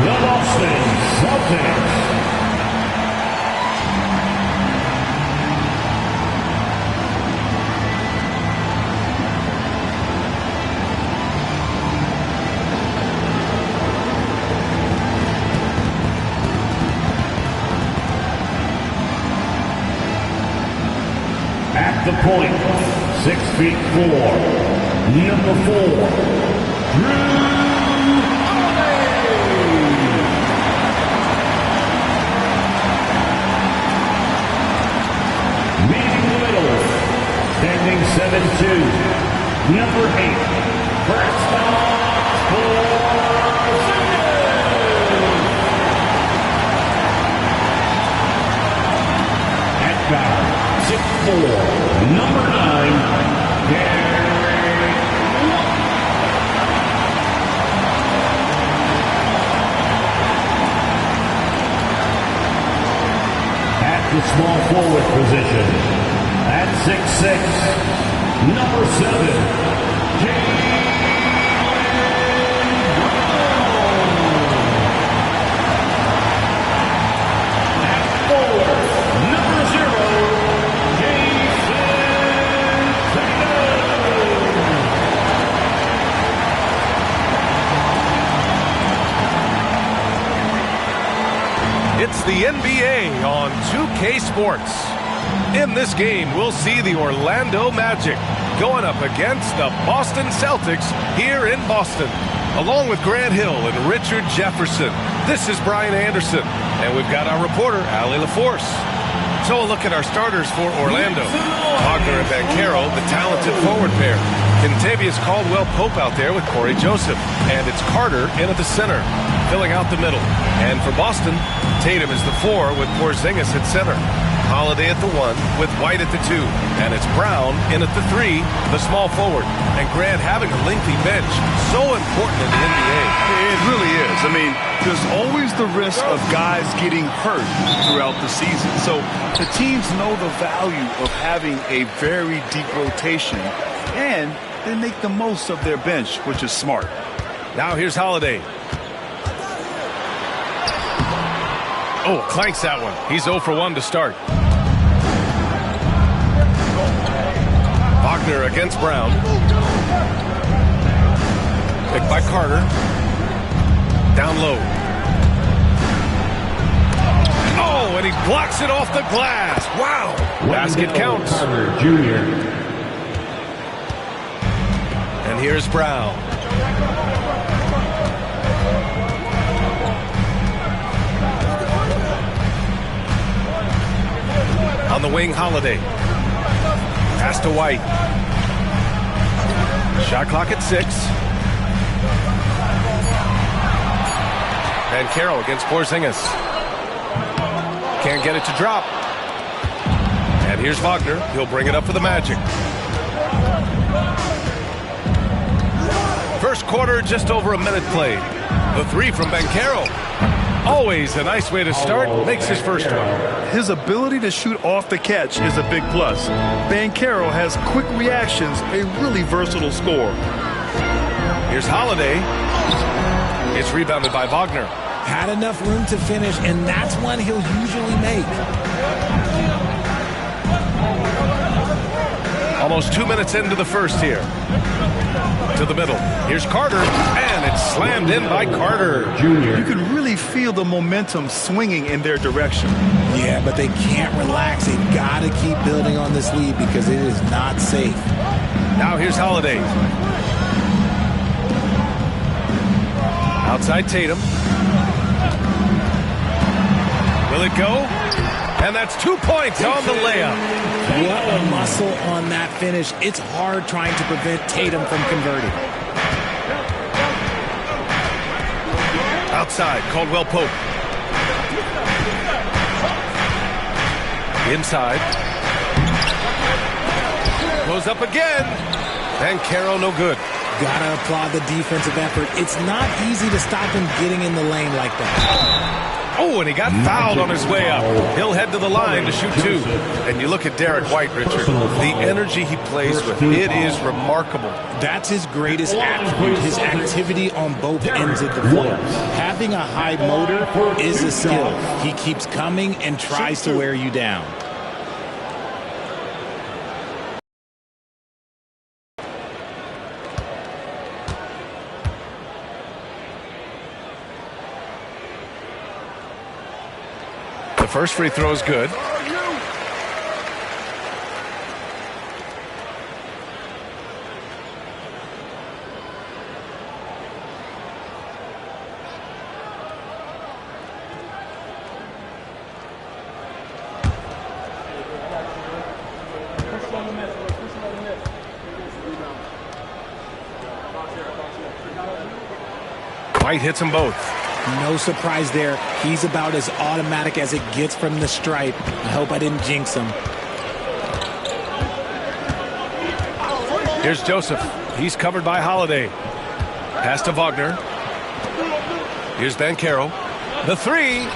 the Boston Celtics. At the point, 6'4", number 4, meeting the middle, standing 7'2", number 8, at guard, 6'4", number 9, at the small forward position, at 6'6", number 7, It's the NBA on 2K Sports. In this game, we'll see the Orlando Magic going up against the Boston Celtics here in Boston. Along with Grant Hill and Richard Jefferson, this is Brian Anderson, and we've got our reporter, Allie LaForce. So a look at our starters for Orlando. Wagner and Banchero, the talented forward pair. Kentavious Caldwell-Pope out there with Corey Joseph. And it's Carter in at the center, filling out the middle. And for Boston, Tatum is the 4 with Porzingis at center. Holiday at the 1 with White at the 2. And it's Brown in at the 3, the small forward. And Grant having a lengthy bench, so important in the NBA. It really is. I mean, there's always the risk of guys getting hurt throughout the season. So the teams know the value of having a very deep rotation, and they make the most of their bench, which is smart. Now here's Holiday. Oh, clanks that one. He's 0 for 1 to start. Wagner against Brown. Picked by Carter. Down low. Oh, and he blocks it off the glass. Wow. Basket counts. Carter Jr. And here's Brown. On the wing, Holiday. Pass to White. Shot clock at 6. Banchero against Porzingis. Can't get it to drop. And here's Wagner. He'll bring it up for the Magic. First quarter, just over a minute played. The 3 from Banchero. Always a nice way to start. Makes his first one. His ability to shoot off the catch is a big plus. Banchero has quick reactions, a really versatile scorer. Here's Holiday. It's rebounded by Wagner. Had enough room to finish, and that's one he'll usually make. Almost 2 minutes into the first here. To the middle. Here's Carter, and it's slammed in by Carter Jr. You can really feel the momentum swinging in their direction. Yeah, but they can't relax. They've got to keep building on this lead because it is not safe. Now here's Holiday. Outside Tatum. Will it go? And that's 2 points on the layup. What a muscle on that finish. It's hard trying to prevent Tatum from converting. Outside, Caldwell-Pope. Inside. Goes up again. Banchero no good. Gotta applaud the defensive effort. It's not easy to stop him getting in the lane like that. Oh, and he got fouled on his way up. He'll head to the line to shoot 2. And you look at Derek White, Richard, the energy he plays with, it is remarkable. That's his greatest attribute, his activity on both ends of the floor. Having a high motor is a skill. He keeps coming and tries to wear you down. The first free throw is good. White hits them both. No surprise there. He's about as automatic as it gets from the stripe. I hope I didn't jinx him. Here's Joseph. He's covered by Holiday. Pass to Wagner. Here's Banchero. The 3.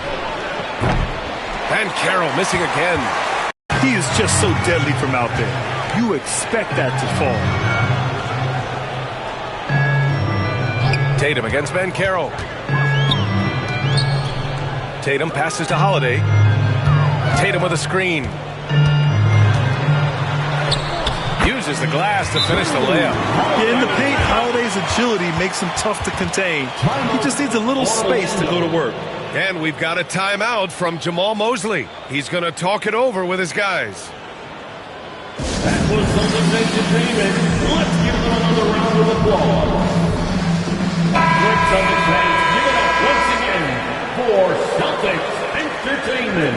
Banchero missing again. He is just so deadly from out there. You expect that to fall. Tatum against Banchero. Tatum passes to Holiday. Tatum with a screen. Uses the glass to finish the layup. Yeah, in the paint, Holiday's agility makes him tough to contain. He just needs a little space to go to work. And we've got a timeout from Jamal Mosley. He's going to talk it over with his guys. That was Celtics entertainment. Let's give them another round of applause. Great Celtics fans, give it up once again for Celtics entertainment.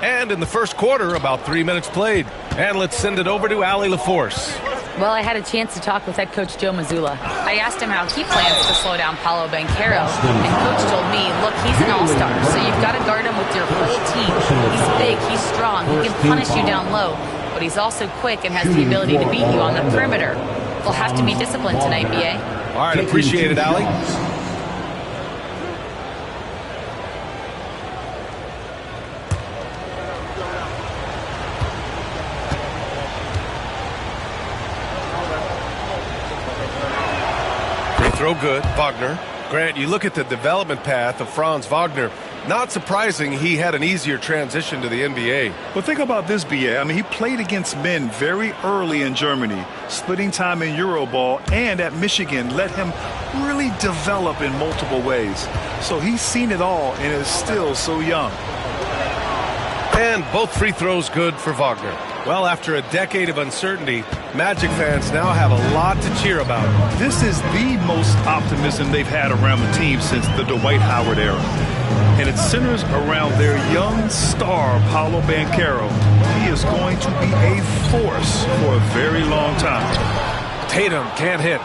And in the first quarter, about 3 minutes played. And let's send it over to Allie LaForce. Well, I had a chance to talk with head coach Joe Mazzulla. I asked him how he plans to slow down Paolo Banchero, and coach told me, look, he's an all-star, so you've got to guard him with your whole team. He's big, he's strong, he can punish you down low, but he's also quick and has the ability to beat you on the perimeter. We'll have to be disciplined tonight, B.A. All right, appreciate it, Allie. Throw good, Wagner. Grant, you look at the development path of Franz Wagner. Not surprising he had an easier transition to the NBA. Well, think about this, B.A. I mean, he played against men very early in Germany, splitting time in Euroball, and at Michigan let him really develop in multiple ways. So he's seen it all and is still so young. And both free throws good for Wagner. Well, after a decade of uncertainty, Magic fans now have a lot to cheer about. This is the most optimism they've had around the team since the Dwight Howard era. And it centers around their young star, Paolo Banchero. He is going to be a force for a very long time. Tatum can't hit.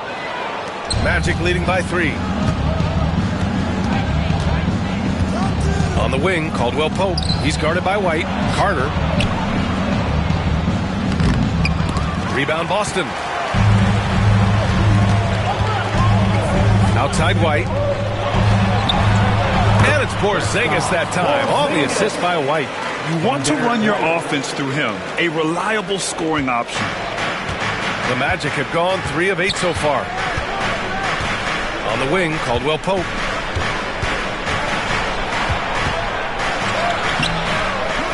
Magic leading by 3. On the wing, Caldwell Pope. He's guarded by White. Carter. Rebound Boston. Outside White. And it's Porzingis that time on the assist by White. You want to run your offense through him, a reliable scoring option. The Magic have gone 3 of 8 so far. On the wing, Caldwell Pope.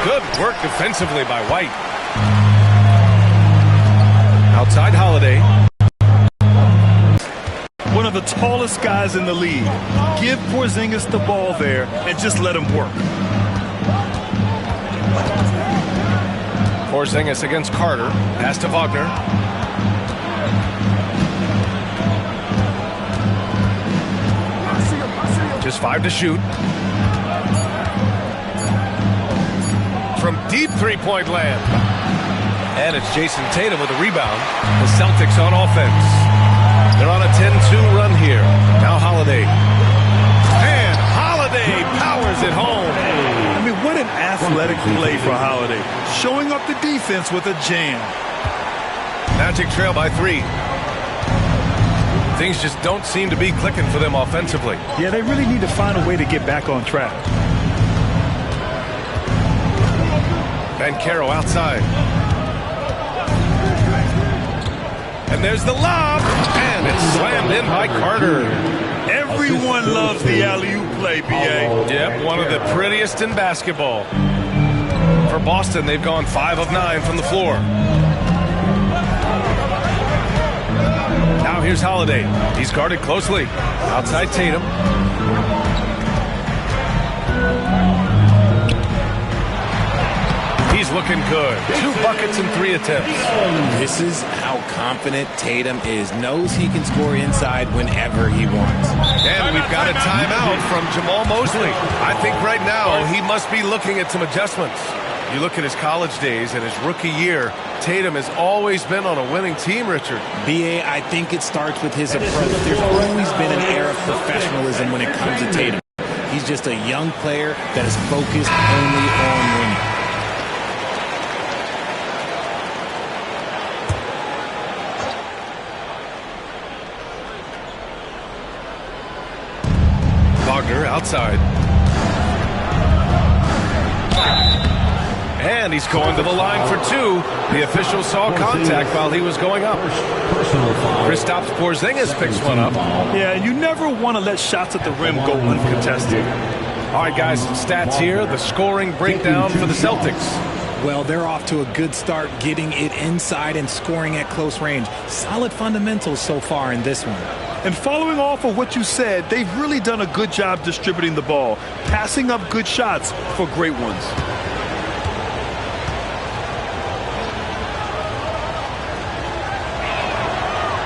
Good work defensively by White. Outside Holiday. One of the tallest guys in the league. Give Porzingis the ball there and just let him work. Porzingis against Carter. Pass to Wagner. Just 5 to shoot. From deep three-point land. And it's Jason Tatum with a rebound. The Celtics on offense. They're on a 10-2 run here. Now Holiday. And Holiday powers it home. I mean, what an an athletic play for Holiday, showing up the defense with a jam. Magic trail by 3. Things just don't seem to be clicking for them offensively. Yeah, they really need to find a way to get back on track. Banchero outside. And there's the lob, and it's slammed in by Carter. Everyone loves the alley-oop play, B.A. Yep, one of the prettiest in basketball. For Boston, they've gone 5 of 9 from the floor. Now here's Holiday. He's guarded closely. Outside Tatum. He's looking good. 2 buckets and 3 attempts. This is how confident Tatum is. Knows he can score inside whenever he wants. And we've got a timeout from Jamal Mosley. I think right now he must be looking at some adjustments. You look at his college days and his rookie year, Tatum has always been on a winning team, Richard. B.A., I think it starts with his approach. There's always been an air of professionalism when it comes to Tatum. He's just a young player that is focused only on winning. Wagner outside. And he's going to the line for 2. The official saw contact while he was going up. Kristaps Porzingis picks one up. Yeah, you never want to let shots at the rim go uncontested. All right, guys, stats here. The scoring breakdown for the Celtics. Well, they're off to a good start getting it inside and scoring at close range. Solid fundamentals so far in this one. And following off of what you said, they've really done a good job distributing the ball, passing up good shots for great ones.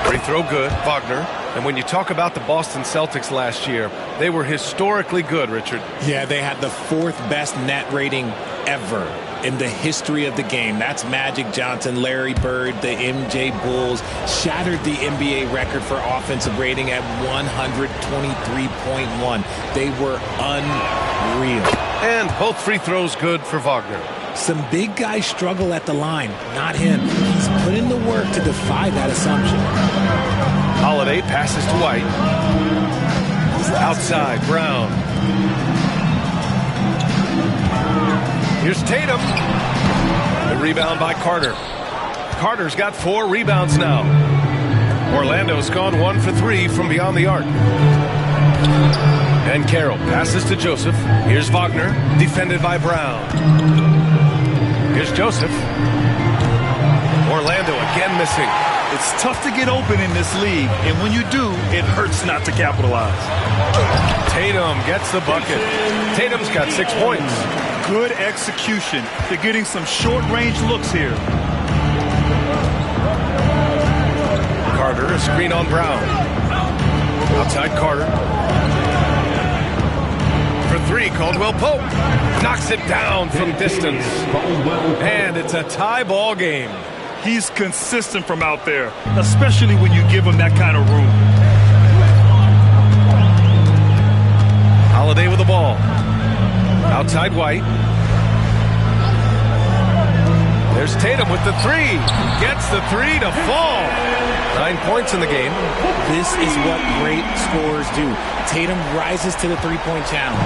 Free throw good, Wagner. And when you talk about the Boston Celtics last year, they were historically good, Richard. Yeah, they had the 4th best net rating ever in the history of the game. That's Magic Johnson, Larry Bird, the MJ Bulls. Shattered the NBA record for offensive rating at 123.1. They were unreal. And both free throws good for Wagner. Some big guys struggle at the line, not him. He's put in the work to defy that assumption. Holiday passes to White. Outside, Brown. Here's Tatum. The rebound by Carter. Carter's got 4 rebounds now. Orlando's gone 1 for 3 from beyond the arc. And Carroll passes to Joseph. Here's Wagner, defended by Brown. Here's Joseph. Orlando again missing. It's tough to get open in this league, and when you do, it hurts not to capitalize. Tatum gets the bucket. Tatum's got 6 points. Good execution. They're getting some short-range looks here. Carter, a screen on Brown. Outside Carter. For 3, Caldwell Pope. Knocks it down from distance. And it's a tie ball game. He's consistent from out there, especially when you give him that kind of room. Holiday with the ball. Outside White. There's Tatum with the 3. Gets the 3 to fall. 9 points in the game. This is what great scorers do. Tatum rises to the three-point challenge.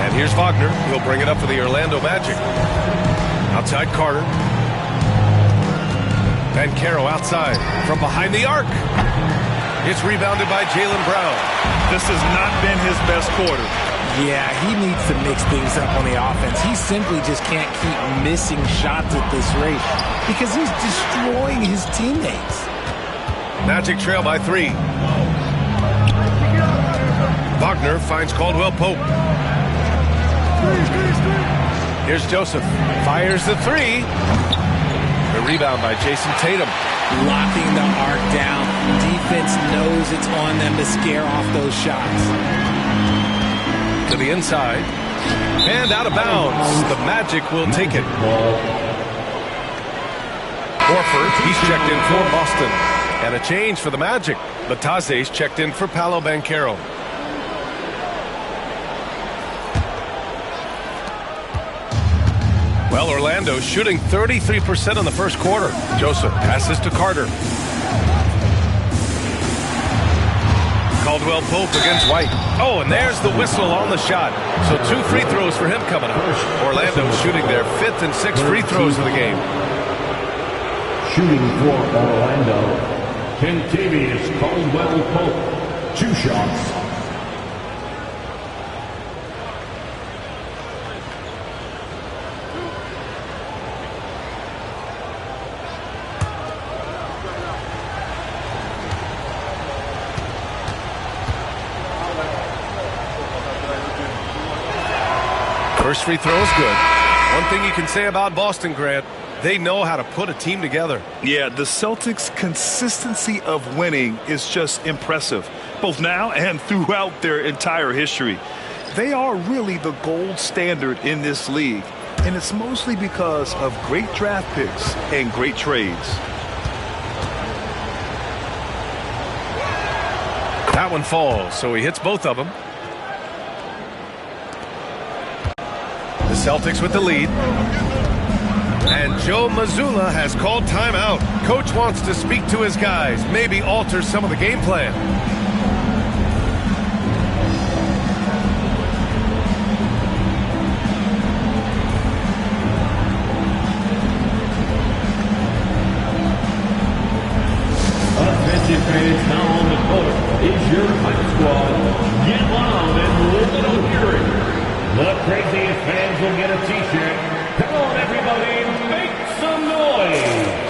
And here's Wagner. He'll bring it up for the Orlando Magic. Outside Carter. Banchero outside from behind the arc. It's rebounded by Jaylen Brown. This has not been his best quarter. Yeah, he needs to mix things up on the offense. He simply just can't keep missing shots at this rate because he's destroying his teammates. Magic trail by 3. Wagner finds Caldwell Pope. Here's Joseph. Fires the 3. The rebound by Jason Tatum. Locking the arc down. Defense knows it's on them to scare off those shots. To the inside. And out of bounds. The Magic will take it. Horford, he's checked in for Boston. And a change for the Magic. Batase's checked in for Paolo Banchero. Well, Orlando shooting 33% in the first quarter. Joseph passes to Carter. Caldwell Pope against White. Oh, and there's the whistle on the shot. So 2 free throws for him coming up. Orlando shooting their 5th and 6th free throws of the game. Shooting for Orlando, Kentavious Caldwell Pope. 2 shots. First free throw is good. One thing you can say about Boston, Grant, they know how to put a team together. Yeah, the Celtics' consistency of winning is just impressive, both now and throughout their entire history. They are really the gold standard in this league, and it's mostly because of great draft picks and great trades. That one falls, so he hits both of them. The Celtics with the lead. And Joe Mazzulla has called timeout. Coach wants to speak to his guys, maybe alter some of the game plan. Offensive fans now on the court is your hype squad. Get loud and let them hear it. The craziest fans will get a t-shirt. Come on, everybody, make some noise.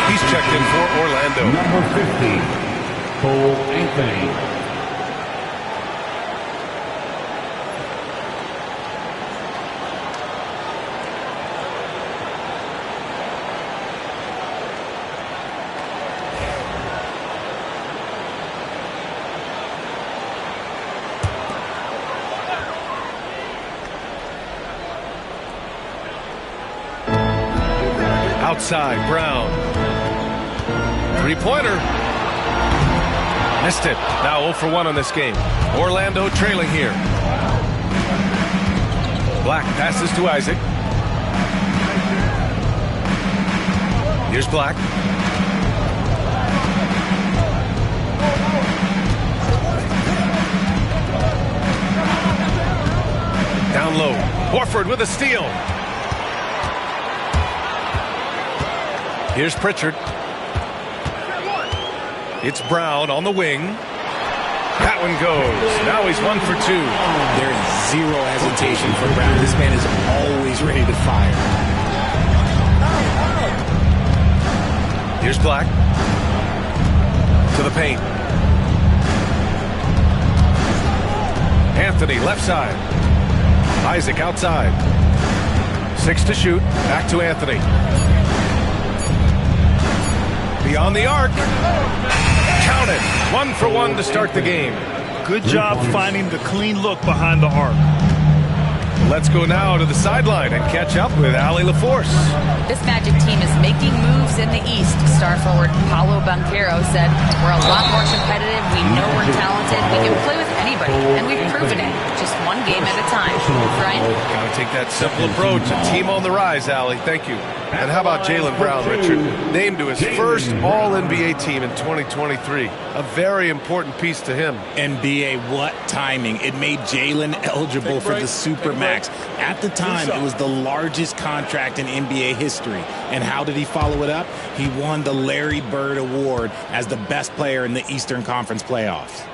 He's checked in for Orlando. Number 50, Cole Anthony. Outside, Brown. Three-pointer. Missed it. Now 0 for 1 on this game. Orlando trailing here. Black passes to Isaac. Here's Black. Down low. Horford with a steal. Here's Pritchard. It's Brown on the wing. That one goes. Now he's 1 for 2. There is zero hesitation for Brown. This man is always ready to fire. Here's Black. To the paint. Anthony left side. Isaac outside. 6 to shoot. Back to Anthony. Beyond the arc. Count it. 1 for 1 to start the game. Good job finding the clean look behind the arc. Let's go now to the sideline and catch up with Allie LaForce. This Magic team is making moves in the East. Star forward Paolo Banchero said, "We're a lot more competitive. We know we're talented. We can play with anybody, and we've proven it. Just one game at a time." Brian? Got to take that simple approach. A team on the rise, Allie. Thank you. And how about Jaylen Brown, Richard? Named to his first All-NBA team in 2023. A very important piece to him. NBA, what timing. It made Jaylen eligible for the Supermax. At the time, it was the largest contract in NBA history. And how did he follow it up? He won the Larry Bird Award as the best player in the Eastern Conference playoffs.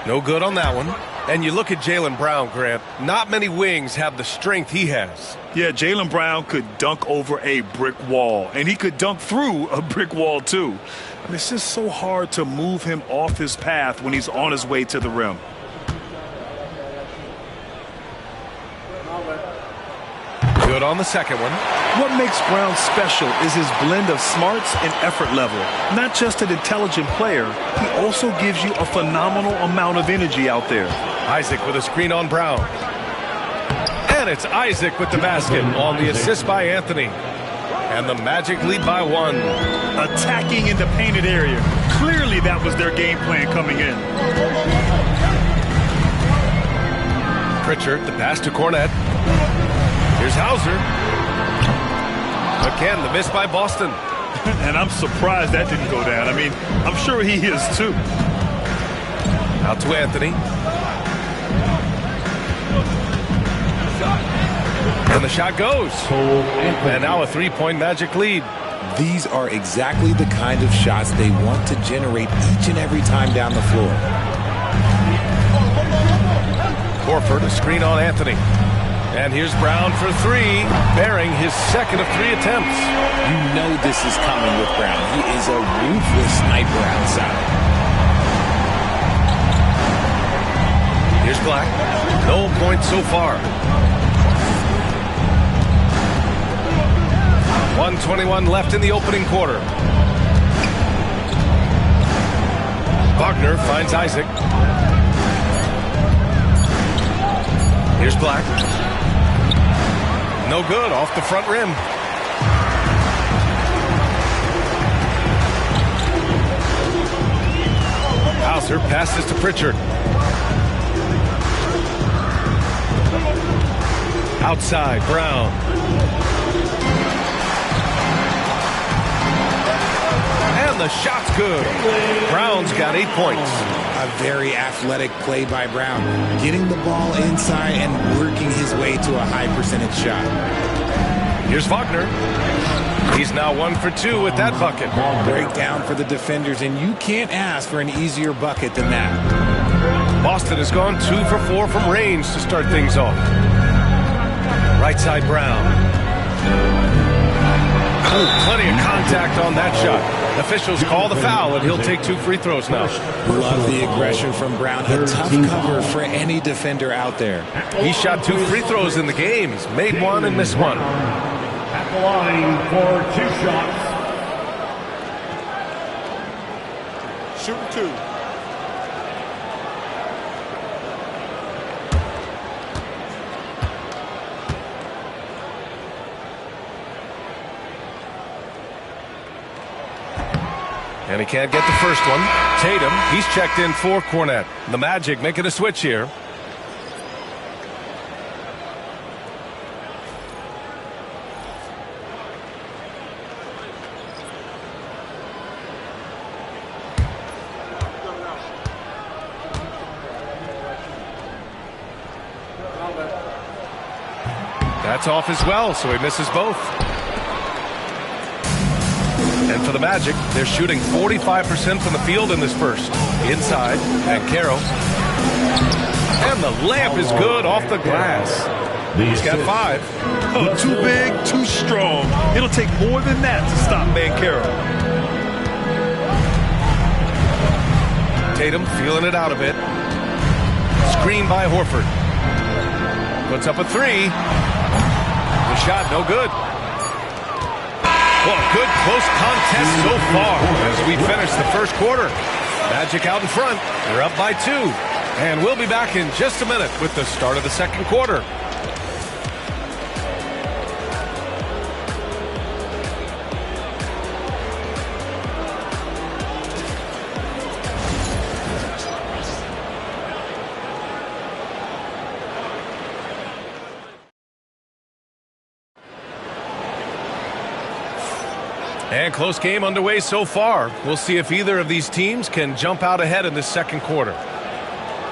No good on that one. And you look at Jaylen Brown, Grant. Not many wings have the strength he has. Yeah, Jaylen Brown could dunk over a brick wall, and he could dunk through a brick wall, too. And it's just so hard to move him off his path when he's on his way to the rim. Good on the second one. What makes Brown special is his blend of smarts and effort level. Not just an intelligent player, he also gives you a phenomenal amount of energy out there. Isaac with a screen on Brown. And it's Isaac with the basket on the assist by Anthony. And the Magic lead by 1. Attacking in the painted area. Clearly that was their game plan coming in. Pritchard, the pass to Cornette. Here's Hauser. Again, the miss by Boston. And I'm surprised that didn't go down. I mean, I'm sure he is too. Out to Anthony. And the shot goes. And now a 3-point Magic lead. These are exactly the kind of shots they want to generate each and every time down the floor. Horford, a screen on Anthony. And here's Brown for 3, bearing his second of 3 attempts. You know this is coming with Brown. He is a ruthless sniper outside. Here's Black. No points so far. 1:21 left in the opening quarter. Wagner finds Isaac. Here's Black. No good, off the front rim. Hauser passes to Pritchard. Outside, Brown. And the shot's good. Brown's got 8 points. A very athletic play by Brown, getting the ball inside and working his way to a high percentage shot. Here's Wagner. He's now 1 for 2 with that bucket. Breakdown for the defenders, and you can't ask for an easier bucket than that. Boston has gone 2 for 4 from range to start things off. Right side, Brown. Oh, plenty of contact on that shot. Officials call the foul, and he'll take 2 free throws now. Love the aggression from Brown. A tough cover for any defender out there. He shot 2 free throws in the game. He's made 1 and missed 1. At the line for 2 shots. Shooting 2. And he can't get the first one. Tatum, he's checked in for Cornette. The Magic making a switch here. That's off as well, so he misses both. And for the Magic, they're shooting 45% from the field in this first. Inside, and Caro. And the layup is good off the glass. He's got 5. Oh, too big, too strong. It'll take more than that to stop Caro. Tatum feeling it out a bit. Screen by Horford. Puts up a 3. The shot no good. Well, good close contest so far as we finish the first quarter. Magic out in front. They're up by 2. And we'll be back in just a minute with the start of the second quarter. And close game underway so far. We'll see if either of these teams can jump out ahead in this second quarter.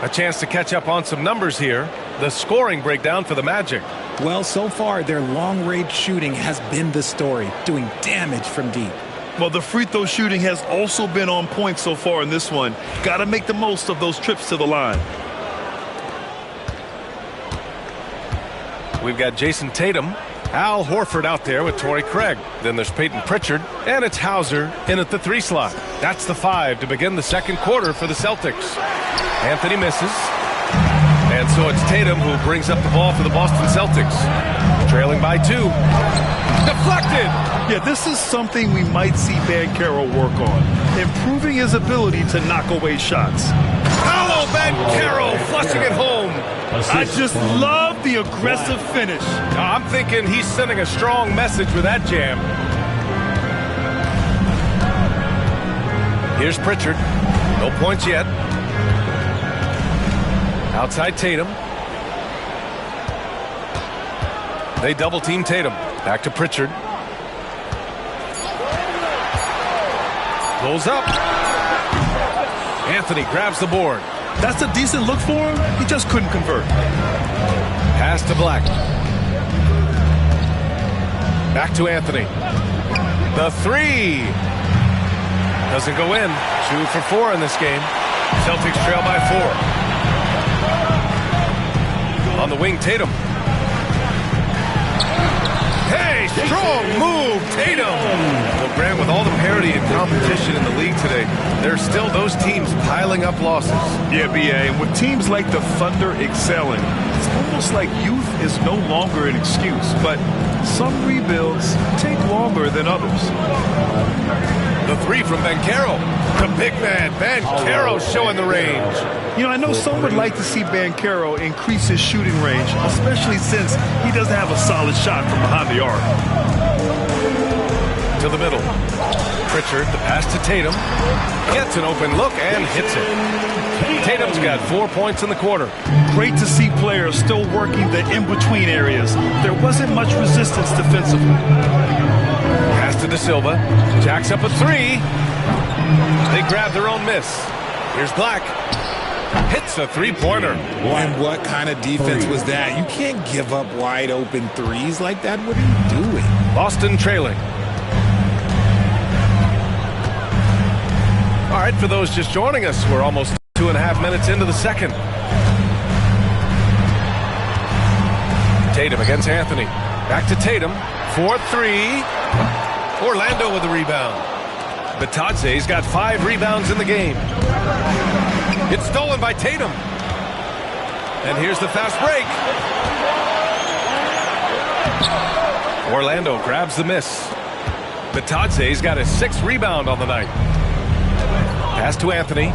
A chance to catch up on some numbers here. The scoring breakdown for the Magic. Well, so far, their long-range shooting has been the story, doing damage from deep. Well, the free throw shooting has also been on point so far in this one. Got to make the most of those trips to the line. We've got Jason Tatum, Al Horford out there with Torrey Craig. Then there's Peyton Pritchard, and it's Hauser in at the 3 slot. That's the 5 to begin the second quarter for the Celtics. Anthony misses. And so it's Tatum who brings up the ball for the Boston Celtics. Trailing by 2. Deflected! Yeah, this is something we might see Banchero work on. Improving his ability to knock away shots. Paolo Banchero flushing it home. I just love the aggressive finish. I'm thinking he's sending a strong message with that jam. Here's Pritchard. No points yet. Outside Tatum. They double-team Tatum. Back to Pritchard. Pulls up. Anthony grabs the board. That's a decent look for him. He just couldn't convert. Pass to Black. Back to Anthony. The 3. Doesn't go in. 2 for 4 in this game. Celtics trail by 4. On the wing, Tatum. Hey, strong move, Tatum. Well, Grant, with all the parity and competition in the league today, there's still those teams piling up losses. Yeah, B.A., and with teams like the Thunder excelling, it's almost like youth is no longer an excuse, but some rebuilds take longer than others. The 3 from Banchero. The big man, Banchero, showing the range. You know, I know some would like to see Banchero increase his shooting range, especially since he doesn't have a solid shot from behind the arc. To the middle. Pritchard, the pass to Tatum. Gets an open look and hits it. Tatum's got 4 points in the quarter. Great to see players still working the in-between areas. There wasn't much resistance defensively. Pass to De Silva. Jacks up a 3. They grab their own miss. Here's Black. Hits a 3-pointer. And what kind of defense was that? You can't give up wide open threes like that. What are you doing? Boston trailing. All right, for those just joining us, we're almost 2.5 minutes into the second. Tatum against Anthony. Back to Tatum. 4-3. Orlando with the rebound. Batadze's got 5 rebounds in the game. It's stolen by Tatum. And here's the fast break. Orlando grabs the miss. Batadze's got his 6th rebound on the night. Pass to Anthony.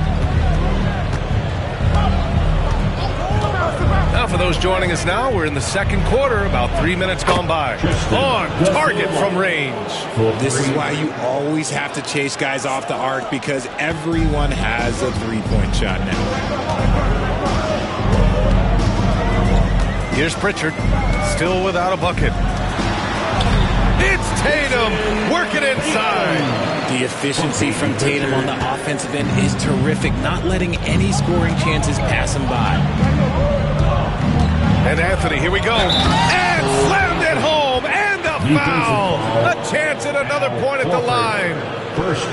Now for those joining us now, we're in the second quarter, about 3 minutes gone by. On target from range. This is why you always have to chase guys off the arc, because everyone has a three-point shot now. Here's Pritchard, still without a bucket. It's Tatum, working inside. The efficiency from Tatum on the offensive end is terrific, not letting any scoring chances pass him by. And Anthony, here we go. And slammed it home, and a foul. A chance at another point at the line.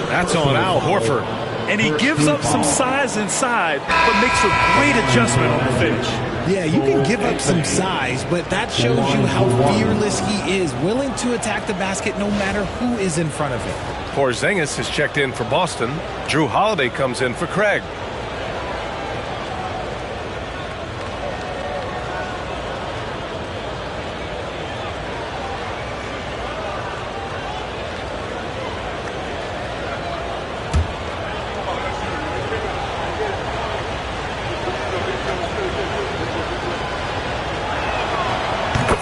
That's on Al Horford. And he gives up some size inside, but makes a great adjustment on the finish. Yeah, you can give up some size, but that shows you how fearless he is, willing to attack the basket no matter who is in front of him. Porzingis has checked in for Boston. Drew Holiday comes in for Craig.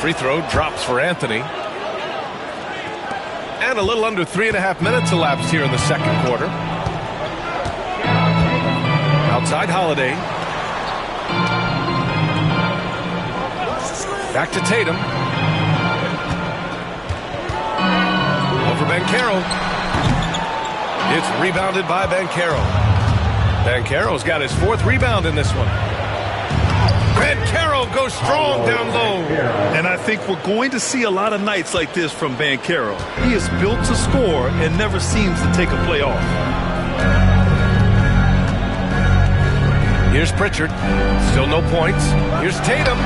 Free throw drops for Anthony. And a little under 3.5 minutes elapsed here in the second quarter. Outside Holiday. Back to Tatum. Over Banchero. It's rebounded by Banchero. Banchero's got his 4th rebound in this one. Banchero goes strong down low. And I think we're going to see a lot of nights like this from Banchero. He is built to score and never seems to take a play off. Here's Pritchard. Still no points. Here's Tatum.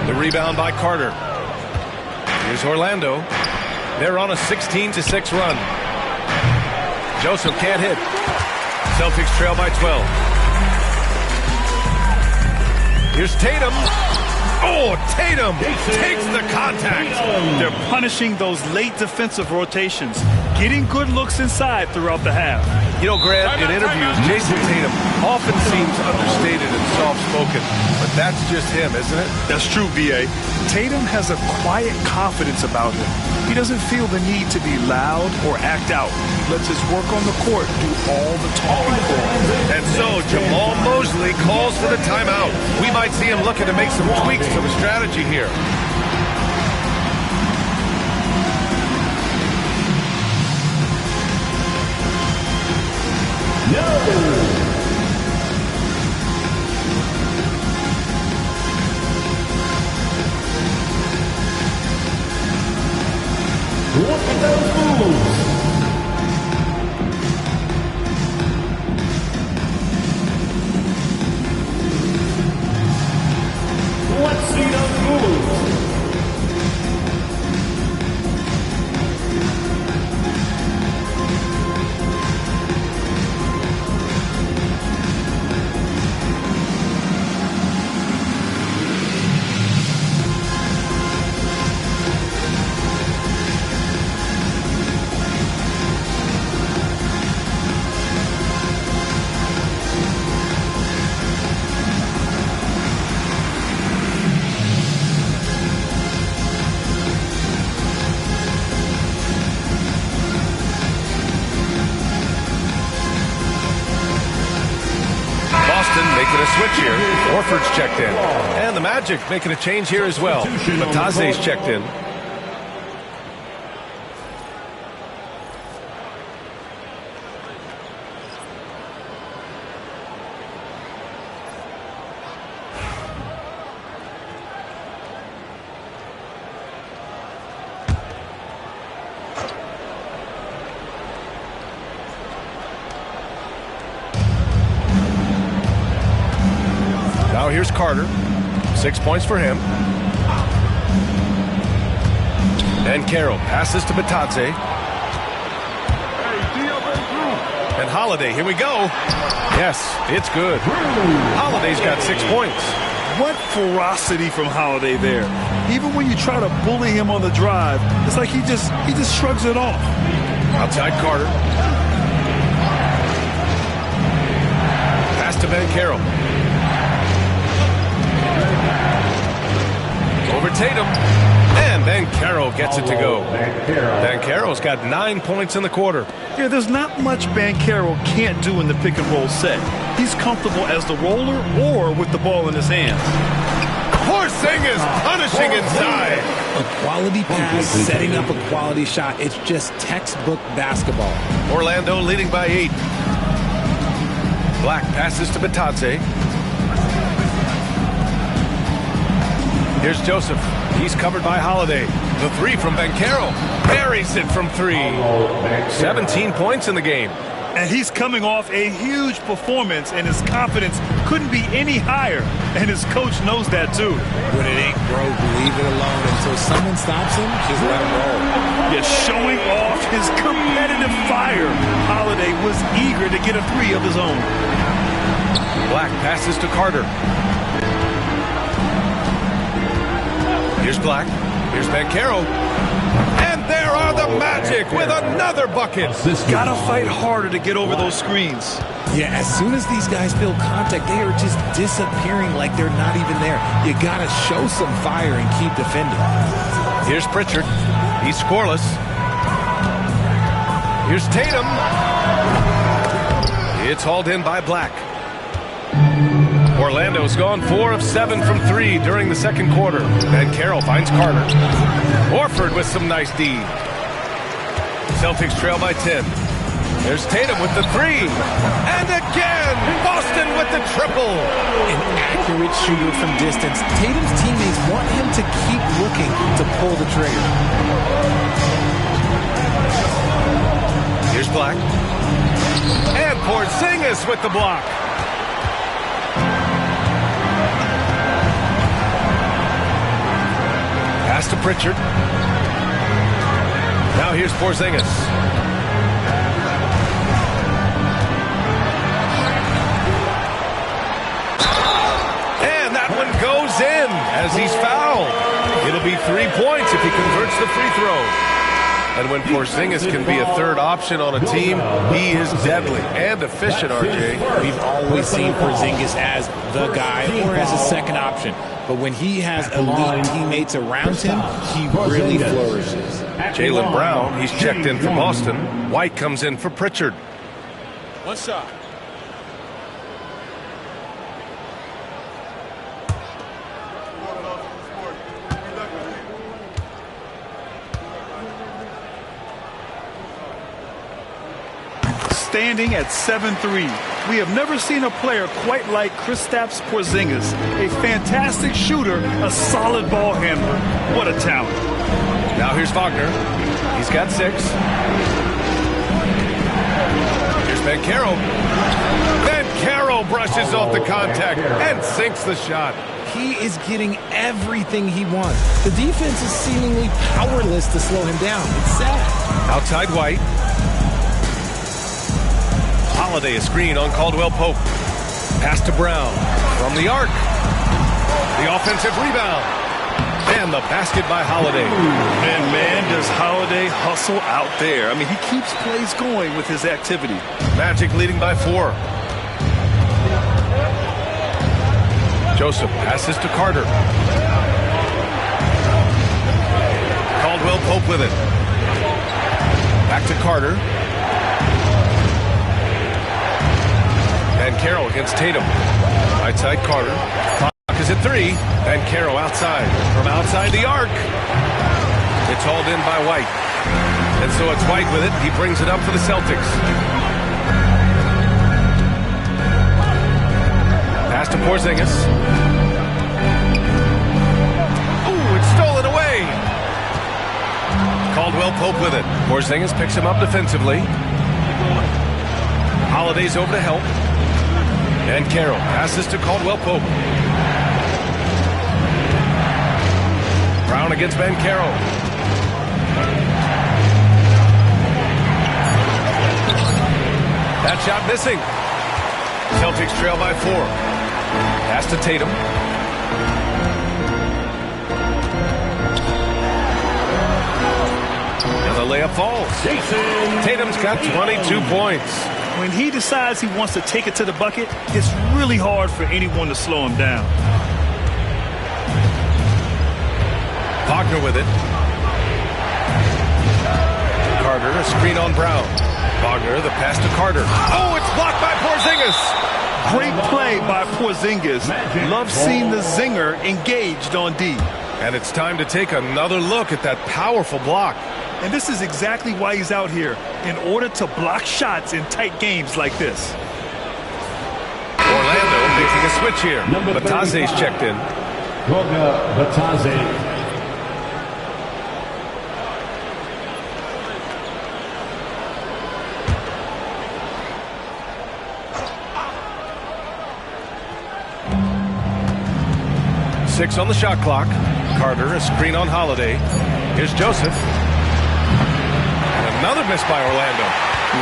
The rebound by Carter. Here's Orlando. They're on a 16-6 run. Joseph can't hit. Celtics trail by 12. Here's Tatum. Oh, Tatum takes the contact. They're punishing those late defensive rotations, getting good looks inside throughout the half. You know, Grant, in interviews, Jason Tatum often seems understated and soft-spoken, but that's just him, isn't it? That's true, B.A. Tatum has a quiet confidence about him. He doesn't feel the need to be loud or act out. He lets his work on the court do all the talking for him. And so Jamal Mosley calls for the timeout. We might see him looking to make some tweaks to the strategy here. Look at those moves. Let's see those moves. Making a switch here. Orford's checked in. And the Magic making a change here as well. Mataze's checked in. Now here's Carter. 6 points for him. And Carroll passes to Batadze. And Holiday, here we go. Yes, it's good. Holiday's got 6 points. What ferocity from Holiday there. Even when you try to bully him on the drive, it's like he just shrugs it off. Outside Carter. Pass to Banchero. Over Tatum. And Banchero gets it to go. Banchero's got 9 points in the quarter. Yeah, there's not much Banchero can't do in the pick and roll set. He's comfortable as the roller or with the ball in his hands. Porzingis punishing inside. A quality pass, setting up a quality shot. It's just textbook basketball. Orlando leading by 8. Black passes to Batadze. Here's Joseph. He's covered by Holiday. The three from Banchero. Buries it from 3. 17 points in the game. And he's coming off a huge performance, and his confidence couldn't be any higher. And his coach knows that, too. When it ain't broke, leave it alone. Until someone stops him, just let him roll. Yeah, showing off his competitive fire. Holiday was eager to get a 3 of his own. Black passes to Carter. Here's Black. Here's Banchero. And there are the Magic with another bucket. Gotta fight harder to get over those screens. Yeah, as soon as these guys feel contact, they are just disappearing like they're not even there. You gotta show some fire and keep defending. Here's Pritchard. He's scoreless. Here's Tatum. It's hauled in by Black. Orlando's gone 4 of 7 from 3 during the second quarter. And Carroll finds Carter. Orford with some nice D. Celtics trail by 10. There's Tatum with the three. And again, Boston with the triple. An accurate shooter from distance. Tatum's teammates want him to keep looking to pull the trigger. Here's Black. And Porzingis with the block. Pass to Pritchard. Now here's Porzingis. And that one goes in as he's fouled. It'll be 3 points if he converts the free throw. And when Porzingis can be a third option on a team, he is deadly and efficient, RJ. We've always seen Porzingis as the guy or as a second option. But when he has elite teammates around him, he really flourishes. Jaylen Brown, he's checked in for Boston. White comes in for Pritchard. One shot. Standing at 7'3", we have never seen a player quite like Kristaps Porzingis. A fantastic shooter, a solid ball handler. What a talent. Now here's Wagner. He's got 6. Here's Banchero. Banchero brushes off the contact and sinks the shot. He is getting everything he wants. The defense is seemingly powerless to slow him down. It's sad. Outside White. Holiday a screen on Caldwell Pope. Pass to Brown from the arc. The offensive rebound. And the basket by Holiday. And man, does Holiday hustle out there. I mean, he keeps plays going with his activity. Magic leading by 4. Joseph passes to Carter. Caldwell Pope with it. Back to Carter. Banchero against Tatum. Right side Carter. Clock is at 3. Banchero outside. From outside the arc. It's hauled in by White. And so it's White with it. He brings it up for the Celtics. Pass to Porzingis. Ooh, it's stolen away. Caldwell Pope with it. Porzingis picks him up defensively. Holiday's over to help. And Carroll passes to Caldwell Pope. Brown against Banchero. That shot missing. Celtics trail by 4. Pass to Tatum. And the layup falls. Tatum's got 22 points. When he decides he wants to take it to the bucket, it's really hard for anyone to slow him down. Wagner with it. Carter, a screen on Brown. Wagner, the pass to Carter. Oh, it's blocked by Porzingis. Great play by Porzingis. Love seeing the zinger engaged on D. And it's time to take another look at that powerful block. And this is exactly why he's out here, in order to block shots in tight games like this. Orlando making a switch here. Bataze's checked in. Bataze. Six on the shot clock. Carter, a screen on Holiday. Here's Joseph. Another miss by Orlando.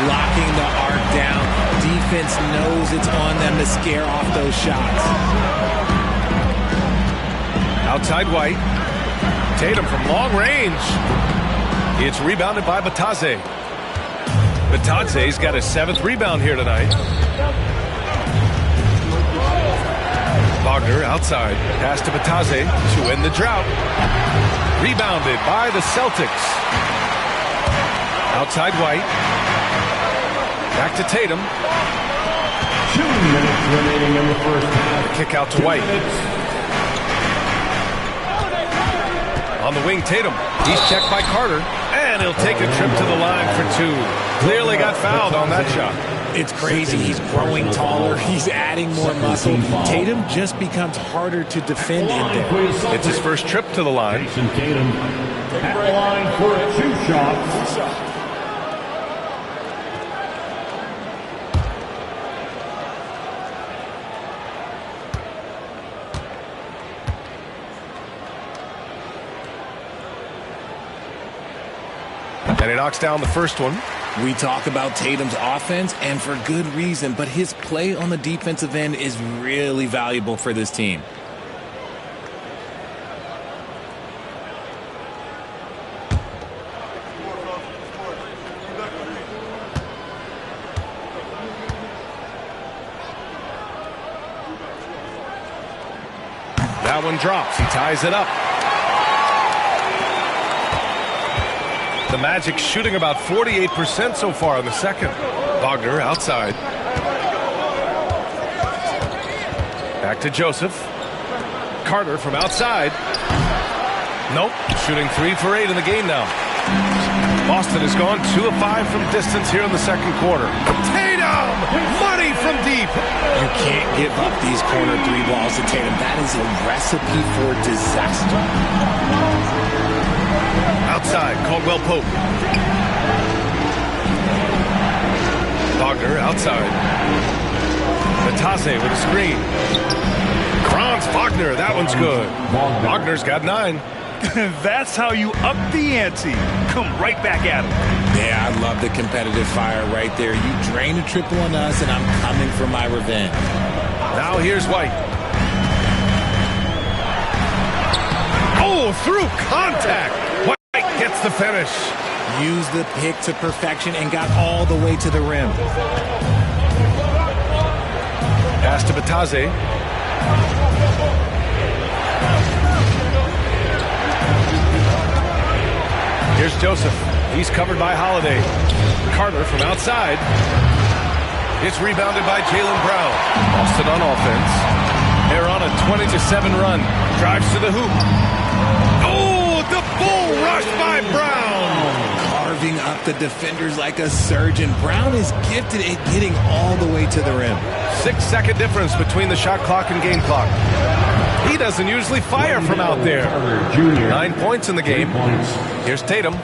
Locking the arc down. Defense knows it's on them to scare off those shots. Outside White. Tatum from long range. It's rebounded by Bataze. Bataze's got his 7th rebound here tonight. Wagner outside. Pass to Bataze to end the drought. Rebounded by the Celtics. Outside White. Back to Tatum. 2 minutes remaining in the first half. The kick out to White. On the wing, Tatum. He's checked by Carter. And he'll take a trip to the line for 2. Clearly got fouled on that shot. It's crazy. He's growing taller. He's adding more muscle. Tatum just becomes harder to defend in there. It's his first trip to the line. Jason Tatum at the line for 2 shots. And he knocks down the first one. We talk about Tatum's offense, and for good reason, but his play on the defensive end is really valuable for this team. That one drops. He ties it up. The Magic shooting about 48% so far in the second. Wagner outside. Back to Joseph. Carter from outside. Nope. Shooting 3 for 8 in the game now. Boston has gone 2 of 5 from distance here in the second quarter. Tatum! Money from deep! You can't give up these corner 3 balls to Tatum. That is a recipe for disaster. Outside, Caldwell Pope. Wagner outside. Matase with a screen. Franz Wagner, that one's good. Wagner's got 9. That's how you up the ante. Come right back at him. Yeah, I love the competitive fire right there. You drain a triple on us, and I'm coming for my revenge. Now here's White. Oh, through contact. White gets the finish. Used the pick to perfection and got all the way to the rim. Pass to Batase. Here's Joseph. He's covered by Holiday. Carter from outside. It's rebounded by Jaylen Brown. Boston on offense. They're on a 20-7 run. Drives to the hoop. Oh, the bull rush by Brown. Carving up the defenders like a surgeon. Brown is gifted at getting all the way to the rim. 6-second difference between the shot clock and game clock. He doesn't usually fire from out there. 9 points in the game. Here's Tatum.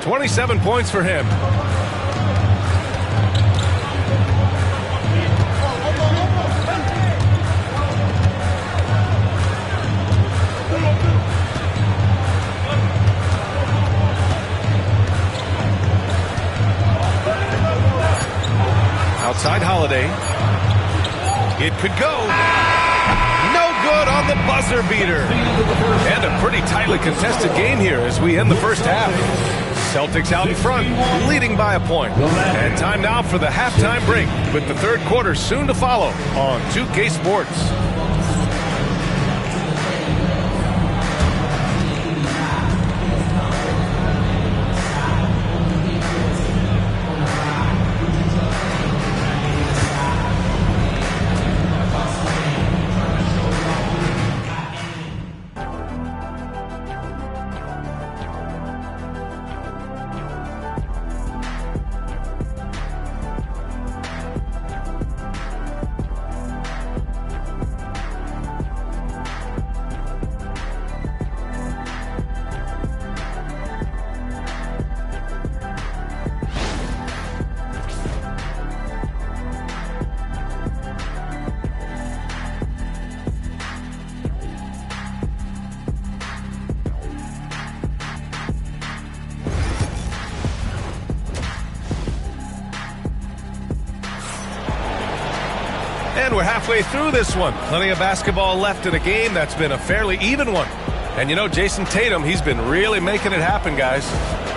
27 points for him. Outside Holiday. It could go. No good on the buzzer beater. And a pretty tightly contested game here as we end the first half. Celtics out in front, leading by a point. And time now for the halftime break with the third quarter soon to follow on 2K Sports. And we're halfway through this one. Plenty of basketball left in a game that's been a fairly even one. And you know, Jason Tatum, he's been really making it happen, guys.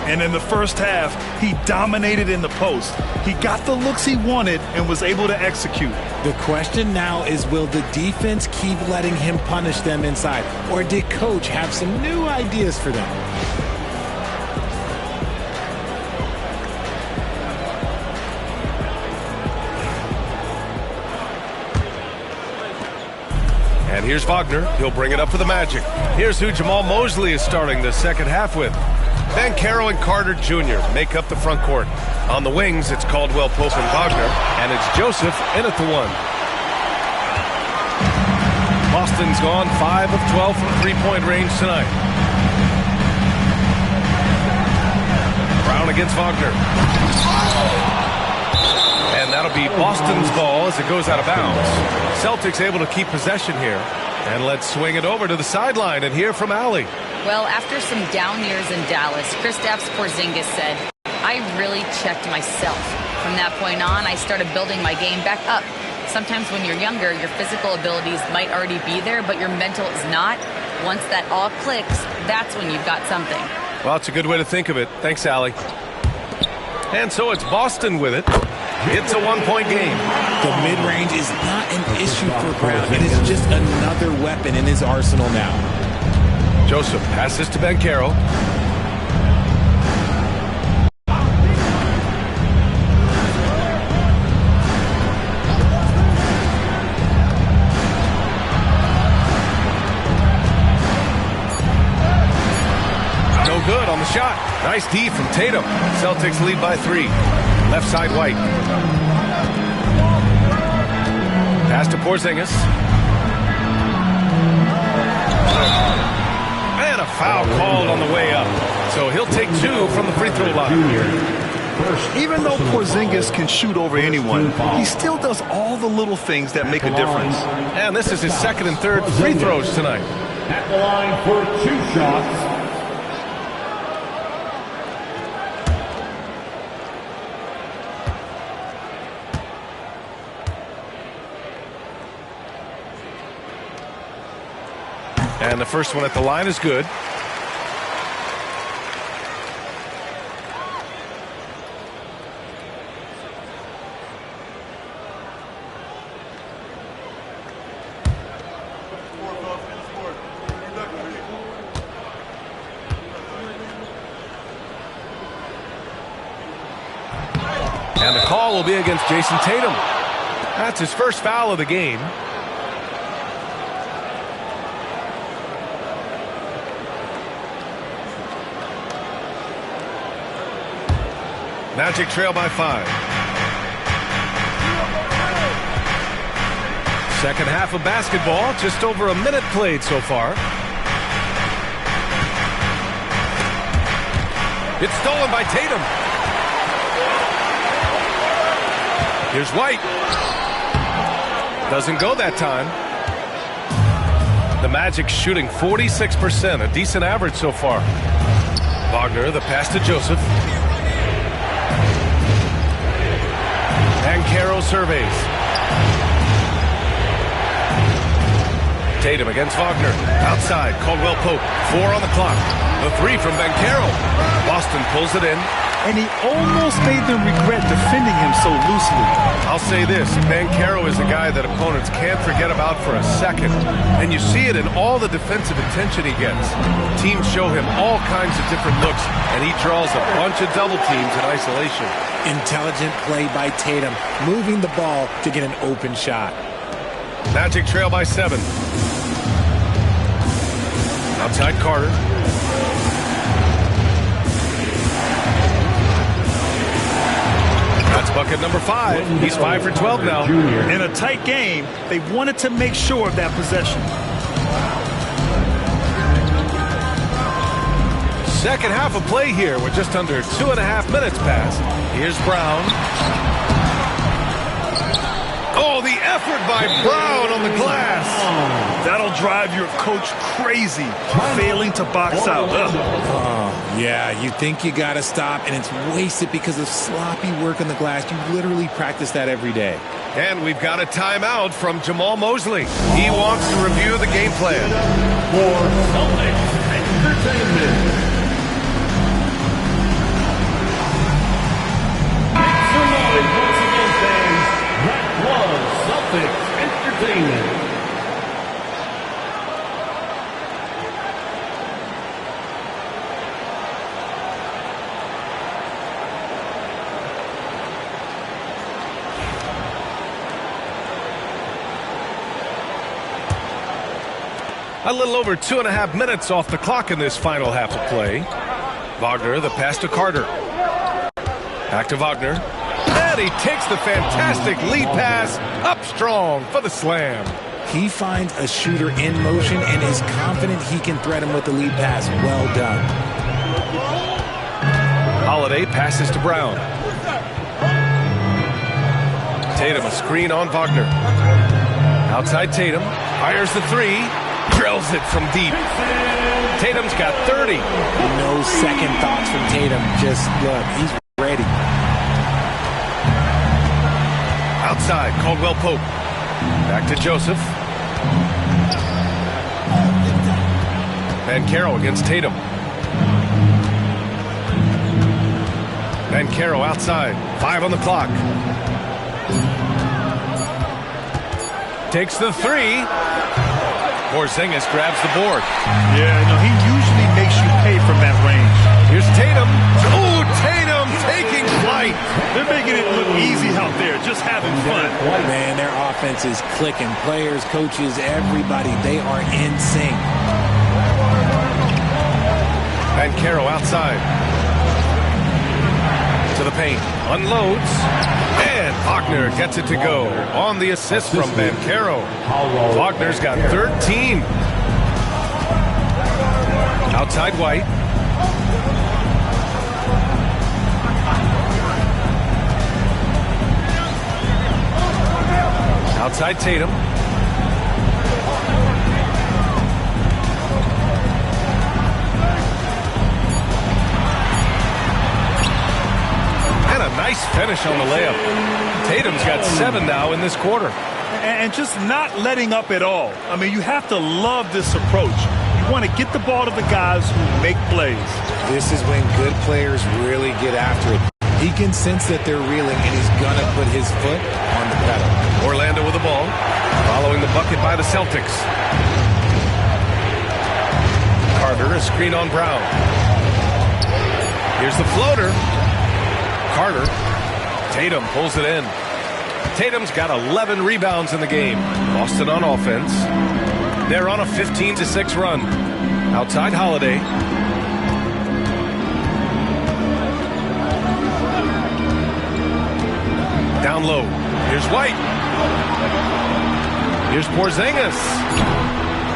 And in the first half, he dominated in the post. He got the looks he wanted and was able to execute. The question now is, will the defense keep letting him punish them inside? Or did Coach have some new ideas for them? And here's Wagner. He'll bring it up for the Magic. Here's who Jamal Mosley is starting the second half with. Banchero and Carter Jr. make up the front court. On the wings, it's Caldwell Pope and Wagner, and it's Joseph in at the 1. Boston's gone 5 of 12 from three-point range tonight. Brown against Wagner. And that'll be Boston's ball as it goes out of bounds. Celtics able to keep possession here. And let's swing it over to the sideline and hear from Allie. Well, after some down years in Dallas, Kristaps Porzingis said, I really checked myself. From that point on, I started building my game back up. Sometimes when you're younger, your physical abilities might already be there, but your mental is not. Once that all clicks, that's when you've got something. Well, it's a good way to think of it. Thanks, Allie. And so it's Boston with it. It's a one-point game. The mid-range is not an issue for Brown. It is just another weapon in his arsenal now. Joseph passes to Banchero. No good on the shot. Nice D from Tatum. Celtics lead by 3. Left side, White. Pass to Porzingis. And a foul called on the way up. So he'll take 2 from the free throw line. Even though Porzingis can shoot over anyone, he still does all the little things that make a difference. And this is his second and third free throws tonight. At the line for 2 shots. And the first one at the line is good. And the call will be against Jason Tatum. That's his first foul of the game. Magic trail by 5. Second half of basketball, just over a minute played so far. It's stolen by Tatum. Here's White. Doesn't go that time. The Magic shooting 46%, a decent average so far. Wagner, the pass to Joseph. Banchero surveys. Tatum against Wagner. Outside, Caldwell Pope. 4 on the clock. The 3 from Banchero. Boston pulls it in. And he almost made them regret defending him so loosely. I'll say this, Banchero is a guy that opponents can't forget about for a second. And you see it in all the defensive attention he gets. Teams show him all kinds of different looks, and he draws a bunch of double teams in isolation. Intelligent play by Tatum, moving the ball to get an open shot. Magic trail by 7. Outside Carter. That's bucket number 5. He's 5 for 12 now. In a tight game, they wanted to make sure of that possession. Second half of play here with just under 2.5 minutes passed. Here's Brown. Oh, the effort by Brown on the glass. That'll drive your coach crazy, failing to box out. Oh, yeah, you think you got to stop, and it's wasted because of sloppy work on the glass. You literally practice that every day. And we've got a timeout from Jamal Mosley. He wants to review the game plan. For Celtics Entertainment. Celtics Entertainment. A little over 2.5 minutes off the clock in this final half of play. Wagner, the pass to Carter. Back to Wagner. And he takes the fantastic lead pass up strong for the slam. He finds a shooter in motion and is confident he can thread him with the lead pass. Well done. Holiday passes to Brown. Tatum, a screen on Wagner. Outside Tatum, fires the three, drills it from deep. Tatum's got 30. No second thoughts from Tatum. Just look, he's ready. Outside, Caldwell Pope. Back to Joseph. Banchero against Tatum. Banchero outside. 5 on the clock. Takes the three. Porzingis grabs the board. Yeah, no, he usually makes you pay from that range. Here's Tatum. Oh, Tatum taking flight. They're making it look easy out there, just having fun. Man, their offense is clicking. Players, coaches, everybody, they are in sync. Banchero outside. To the paint. Unloads. And Wagner gets it to go on the assist from Banchero. Wagner's got 13. Outside White. Outside Tatum. And a nice finish on the layup. Tatum's got 7 now in this quarter. And just not letting up at all. I mean, you have to love this approach. You want to get the ball to the guys who make plays. This is when good players really get after it. He can sense that they're reeling, and he's going to put his foot on the pedal. Orlando with the ball, following the bucket by the Celtics. Carter, a screen on Brown. Here's the floater. Carter. Tatum pulls it in. Tatum's got 11 rebounds in the game. Boston on offense. They're on a 15-6 run. Outside Holiday. Down low. Here's White. Here's Porzingis.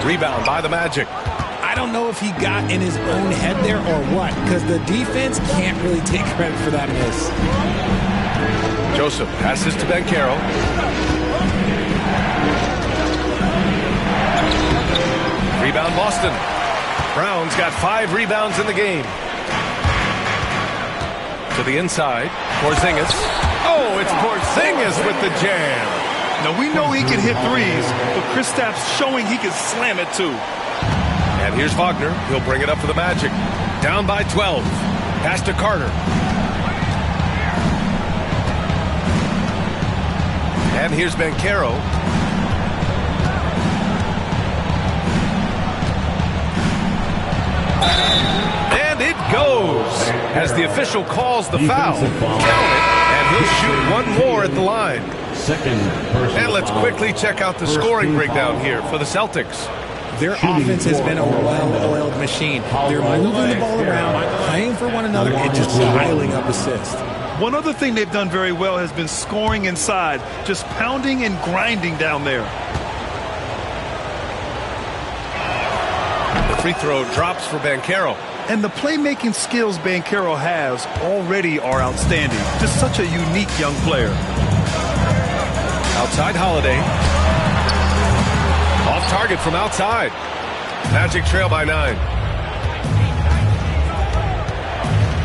Rebound by the Magic. I don't know if he got in his own head there or what, because the defense can't really take credit for that miss. Joseph passes to Banchero. Rebound Boston. Brown's got 5 rebounds in the game. To the inside. Porzingis. Oh, it's Porzingis with the jam. Now, we know he can hit threes, but Kristaps showing he can slam it too. And here's Wagner. He'll bring it up for the Magic. Down by 12. Pass to Carter. And here's Banchero. And it goes as the official calls the foul. Count it, and he'll shoot one more at the line. And let's quickly check out the scoring breakdown here for the Celtics. Their offense has been a well-oiled machine. They're moving the ball around, playing for one another, and just piling up assists. One other thing they've done very well has been scoring inside, just pounding and grinding down there. The free throw drops for Banchero. And the playmaking skills Banchero has already are outstanding. Just such a unique young player. Outside Holiday. Off target from outside. Magic trail by 9.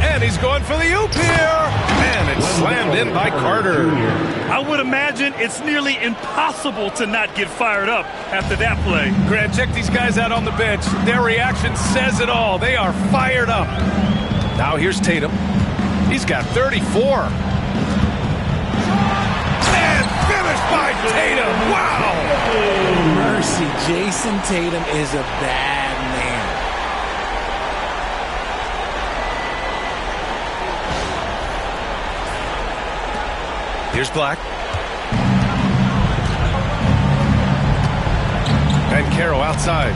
And he's going for the oop here. And it's slammed in by Carter. I would imagine it's nearly impossible to not get fired up after that play. Grant, check these guys out on the bench. Their reaction says it all. They are fired up. Now here's Tatum. He's got 34. And finished by Tatum. Wow. Mercy, Jason Tatum is a bad man. Here's Black. Banchero outside.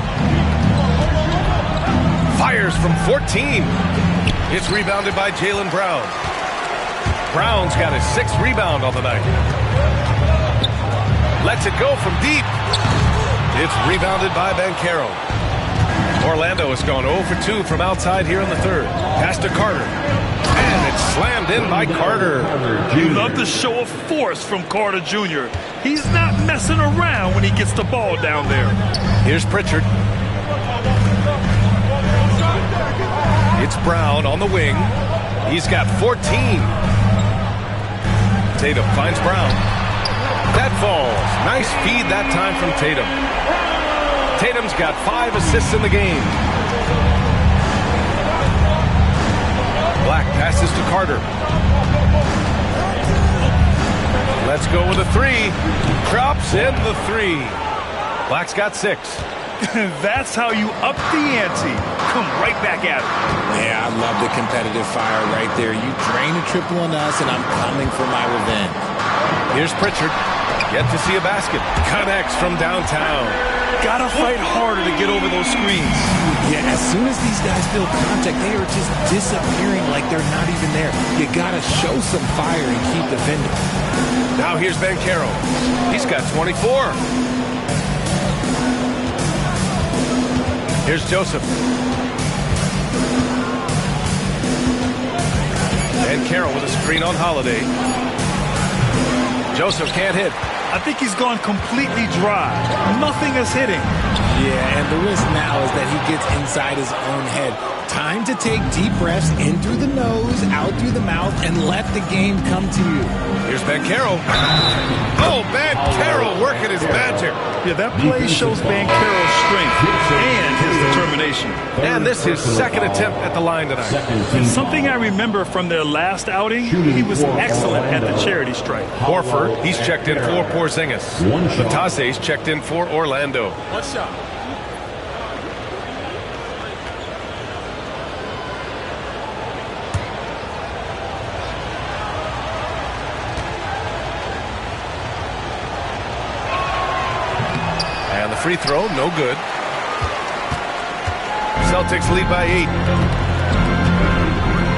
Fires from 14. It's rebounded by Jaylen Brown. Brown's got his 6th rebound on the night. Lets it go from deep. It's rebounded by Banchero. Orlando has gone 0 for 2 from outside here in the 3rd. Pass to Carter. And it's slammed in by Carter. You love the show of force from Carter Jr. He's not messing around when he gets the ball down there. Here's Pritchard. It's Brown on the wing. He's got 14. Tatum finds Brown. That falls. Nice feed that time from Tatum. Tatum's got 5 assists in the game. Black passes to Carter. Let's go with a 3. Drops in the 3. Black's got 6. That's how you up the ante. Come right back at it. Yeah, I love the competitive fire right there. You drain a triple on us, and I'm coming for my revenge. Here's Pritchard. Yet to see a basket. Connects from downtown. Gotta fight harder to get over those screens. Yeah, as soon as these guys feel contact, they are just disappearing like they're not even there. You gotta show some fire and keep defending. Now here's Banchero. He's got 24. Here's Joseph. Banchero with a screen on Holiday. Joseph can't hit. I think he's gone completely dry. Nothing is hitting. Yeah, and the risk now is that he gets inside his own head. Time to take deep breaths in through the nose, out through the mouth, and let the game come to you. Here's Banchero. Oh, Banchero working his magic. Yeah, that play shows Banchero's strength and his determination. And this is his 2nd attempt at the line tonight. And something I remember from their last outing, he was excellent at the charity stripe. Horford, he's checked in for Porzingis. Batase's checked in for Orlando. One shot. And the free throw, no good. Celtics lead by 8.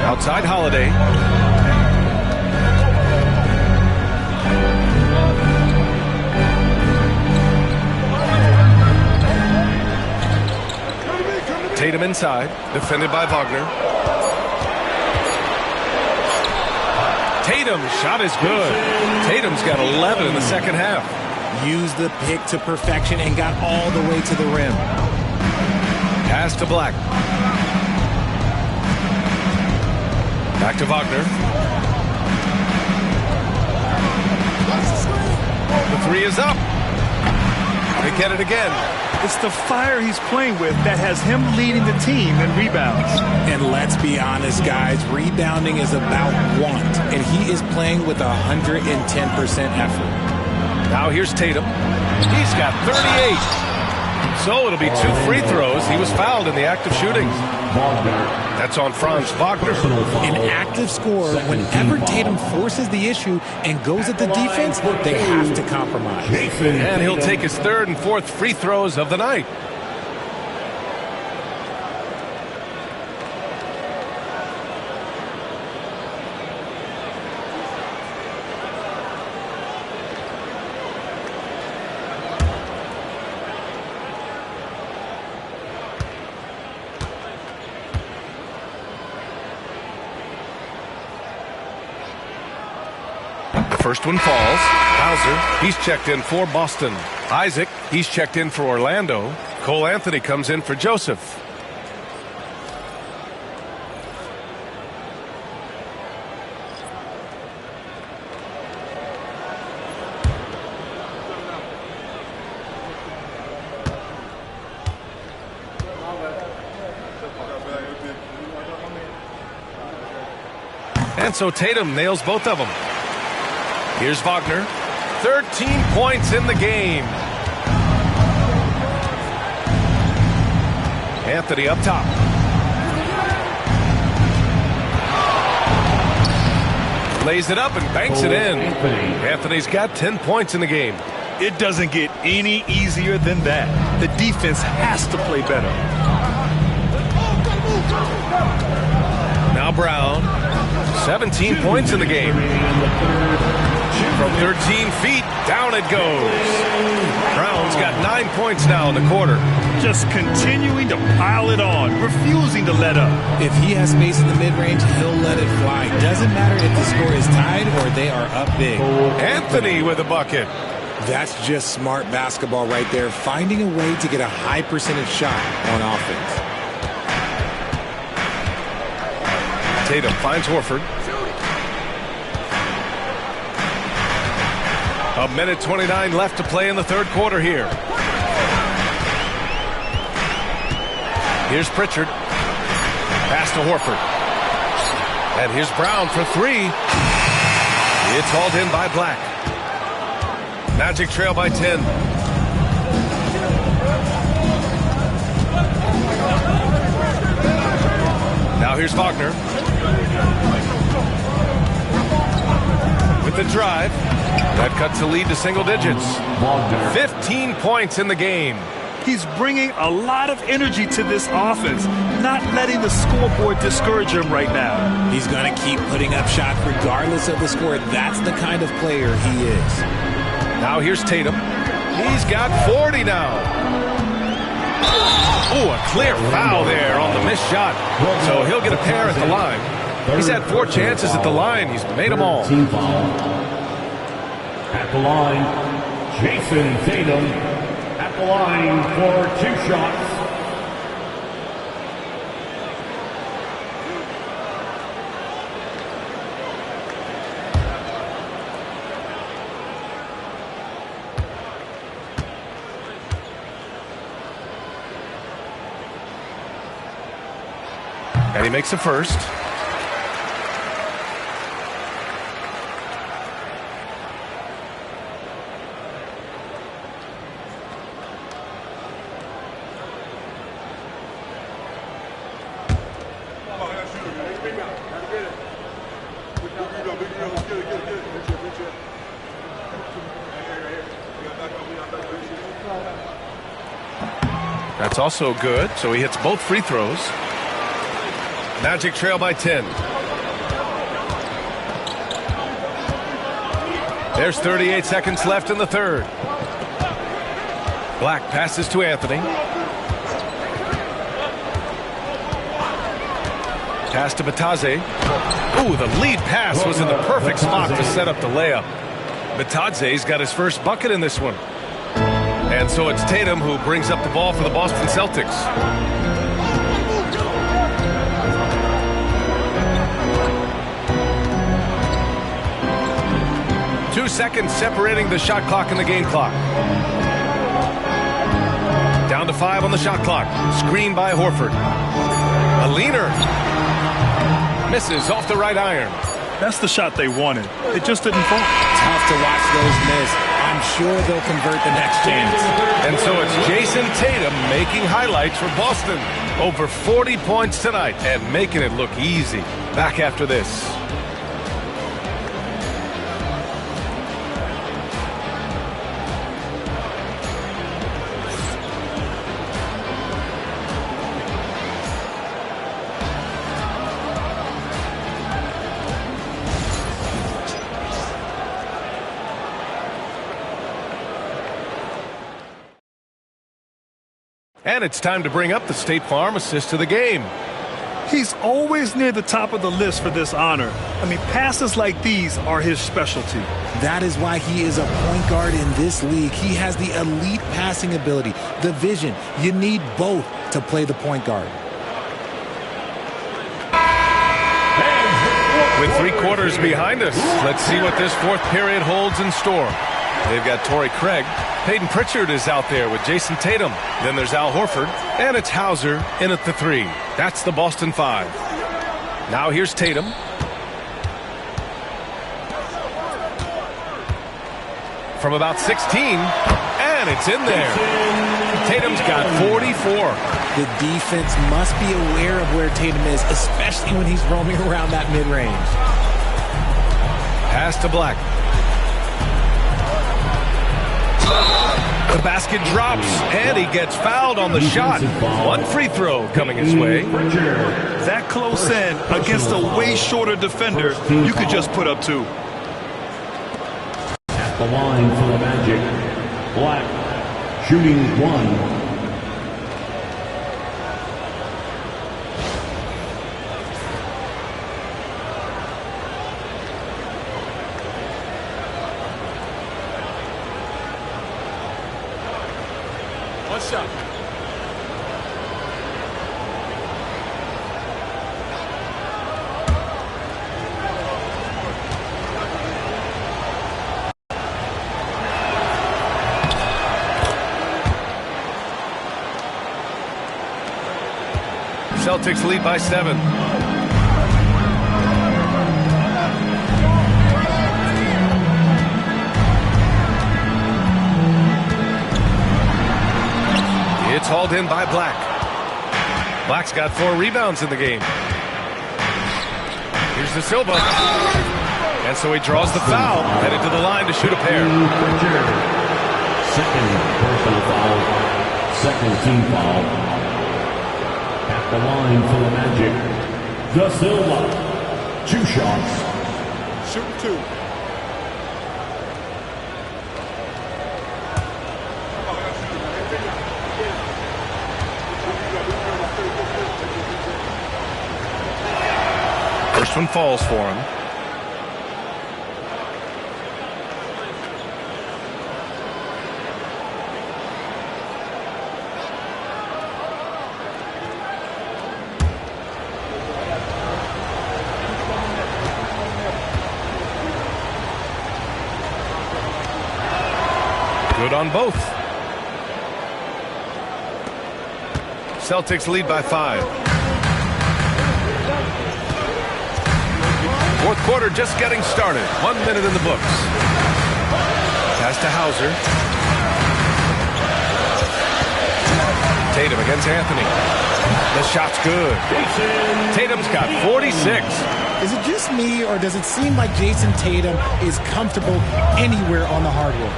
Outside Holiday. Tatum inside, defended by Wagner. Tatum's shot is good. Tatum's got 11 in the 2nd half. Used the pick to perfection and got all the way to the rim. Pass to Black. Back to Wagner. The 3 is up. They get it again. It's the fire he's playing with that has him leading the team in rebounds. And let's be honest, guys, rebounding is about want, and he is playing with 110% effort. Now here's Tatum. He's got 38. So it'll be 2 free throws. He was fouled in the act of shooting. That's on Franz Wagner. An active scorer, whenever Tatum forces the issue and goes at the defense, they have to compromise. And he'll take his 3rd and 4th free throws of the night. First one falls. Hauser, he's checked in for Boston. Isaac, he's checked in for Orlando. Cole Anthony comes in for Joseph. And so Tatum nails both of them. Here's Wagner. 13 points in the game. Anthony up top. Lays it up and banks it in. Anthony's got 10 points in the game. It doesn't get any easier than that. The defense has to play better. Now Brown. 17 points in the game. From 13 feet, down it goes. Brown's got 9 points now in the quarter. Just continuing to pile it on, refusing to let up. If he has space in the mid-range, he'll let it fly. Doesn't matter if the score is tied or they are up big. Anthony with a bucket. That's just smart basketball right there, finding a way to get a high percentage shot on offense. Tatum finds Horford. A minute 29 left to play in the third quarter here. Here's Pritchard. Pass to Horford. And here's Brown for three. It's hauled in by Black. Magic trail by 10. Now here's Wagner. With the drive. That cuts the lead to single digits. 15 points in the game. He's bringing a lot of energy to this offense, not letting the scoreboard discourage him right now. He's going to keep putting up shots regardless of the score. That's the kind of player he is. Now here's Tatum. He's got 40 now. Ooh, a clear foul there on the missed shot. So he'll get a pair at the line. He's had 4 chances at the line. He's made them all. At the line, Jason Tatum. At the line for 2 shots. And he makes the first. That's also good, so he hits both free throws. Magic trail by 10. There's 38 seconds left in the third. Black passes to Anthony. Pass to Batadze. Ooh, the lead pass was in the perfect spot to set up the layup. Batadze's got his first bucket in this one. And so it's Tatum who brings up the ball for the Boston Celtics. Two seconds separating the shot clock and the game clock. Down to 5 on the shot clock. Screen by Horford. A leaner. Misses off the right iron. That's the shot they wanted. It just didn't fall. Tough to watch those miss. I'm sure they'll convert the next chance. And so it's Jason Tatum making highlights for Boston. Over 40 points tonight and making it look easy. Back after this. And it's time to bring up the State Farm assist to the game. He's always near the top of the list for this honor. I mean, passes like these are his specialty. That is why he is a point guard in this league. He has the elite passing ability, the vision. You need both to play the point guard. With 3 quarters behind us, let's see what this fourth period holds in store. They've got Torrey Craig. Peyton Pritchard is out there with Jason Tatum. Then there's Al Horford. And it's Hauser in at the 3. That's the Boston 5. Now here's Tatum. From about 16. And it's in there. Tatum's got 44. The defense must be aware of where Tatum is, especially when he's roaming around that mid-range. Pass to Black. The basket drops, and he gets fouled on the shot. One free throw coming his way. That close in against a way shorter defender, you could just put up 2. At the line for the Magic, Black, shooting 1. What's up? Celtics lead by 7. It's hauled in by Black. Black's got 4 rebounds in the game. Here's the Silva. And so he draws the foul, headed to the line to shoot a pair. Second personal foul. Second team foul. At the line for the Magic, Da Silva. 2 shots. Shoot 2. First one falls for him. Good on both. Celtics lead by 5. Fourth quarter just getting started. 1 minute in the books. Pass to Hauser. Tatum against Anthony. The shot's good. Tatum's got 46. Is it just me, or does it seem like Jason Tatum is comfortable anywhere on the hardwood?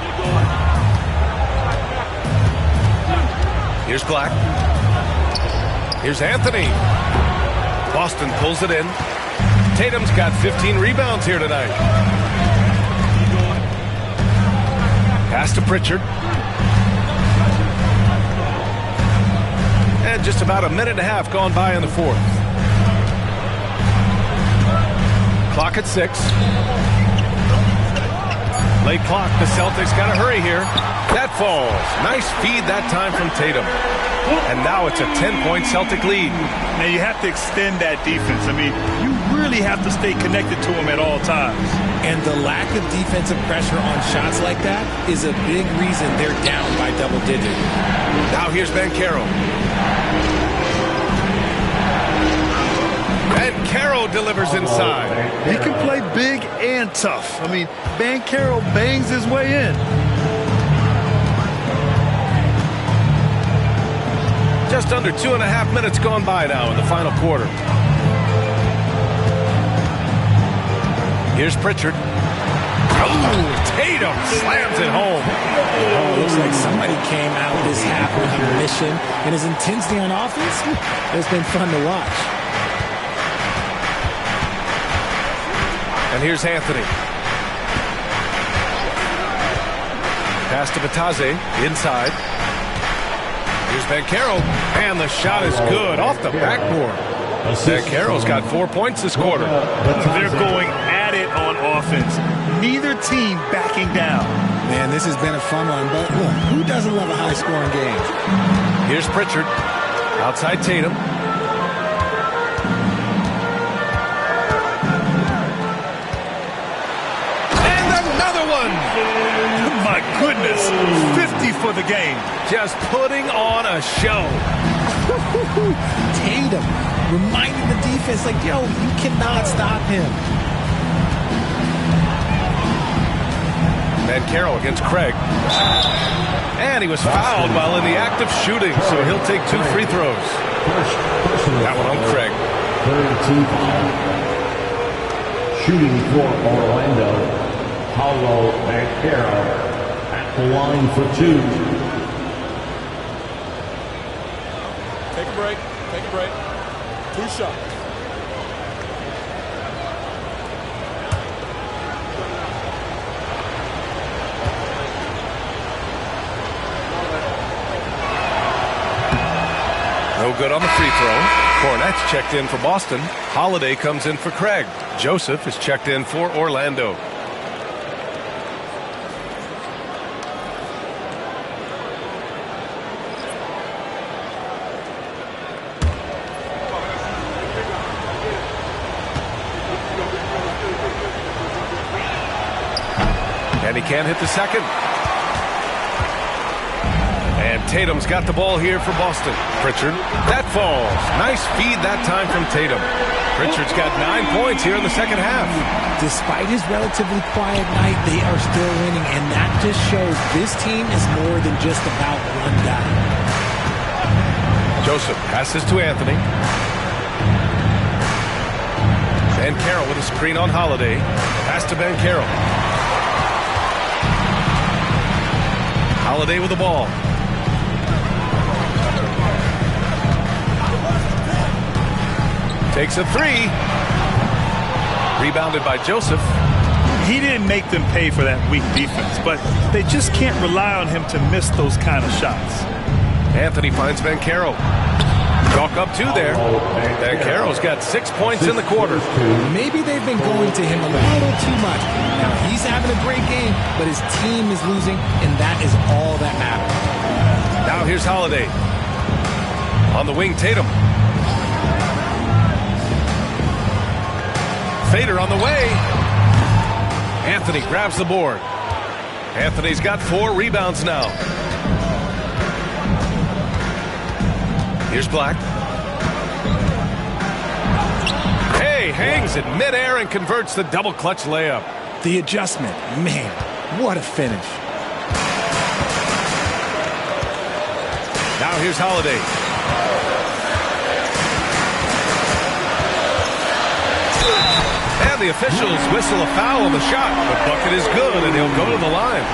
Here's Black. Here's Anthony. Boston pulls it in. Tatum's got 15 rebounds here tonight. Pass to Pritchard. And just about a minute and a half gone by in the fourth. Clock at 6. Late clock. The Celtics got to hurry here. That falls. Nice feed that time from Tatum. And now it's a 10-point Celtic lead. Now you have to extend that defense. I mean, you really have to stay connected to them at all times. And the lack of defensive pressure on shots like that is a big reason they're down by double digits. Now here's Banchero. Banchero delivers inside. He can play big and tough. I mean, Banchero bangs his way in. Just under 2.5 minutes gone by now in the final quarter. Here's Pritchard. Oh, Tatum slams it home. Oh, looks like somebody came out this half with a mission, and his intensity on offense has been fun to watch. And here's Anthony. Pass to Batase, inside. Here's Banchero, and the shot is good off the backboard. Banchero's got 4 points this quarter. They're going at it on offense. Neither team backing down. Man, this has been a fun one, but look, who doesn't love a high-scoring game? Here's Pritchard, outside Tatum. And another one! My goodness, 50 for the game. Just putting on a show. Tatum reminding the defense, like, yo, you cannot stop him. Banchero against Craig. And he was fouled while in the act of shooting, so he'll take 2 free throws. That one on Craig. Third team foul. Shooting for Orlando, Paulo Banchero at the line for 2. break. Take a break. 2 shots. No good on the free throw. Cornette's checked in for Boston. Holiday comes in for Craig. Joseph is checked in for Orlando. And he can't hit the second. And Tatum's got the ball here for Boston. Pritchard, that falls. Nice feed that time from Tatum. Pritchard's got 9 points here in the second half. Despite his relatively quiet night, they are still winning, and that just shows this team is more than just about one guy. Joseph passes to Anthony. Banchero with a screen on Holiday. Pass to Banchero. Holiday with the ball. Takes a 3. Rebounded by Joseph. He didn't make them pay for that weak defense, but they just can't rely on him to miss those kind of shots. Anthony finds Banchero. Chalk up 2 there. Banchero's got 6 points in the quarter. Maybe they've been going to him a little too much. Now, he's having a great game, but his team is losing, and that is all that matters. Now here's Holiday. On the wing, Tatum. Fader on the way. Anthony grabs the board. Anthony's got 4 rebounds now. Here's Black. Hey, hangs in midair and converts the double clutch layup. The adjustment, man, what a finish. Now here's Holiday. And the officials whistle a foul on the shot. The bucket is good, and he'll go to the line.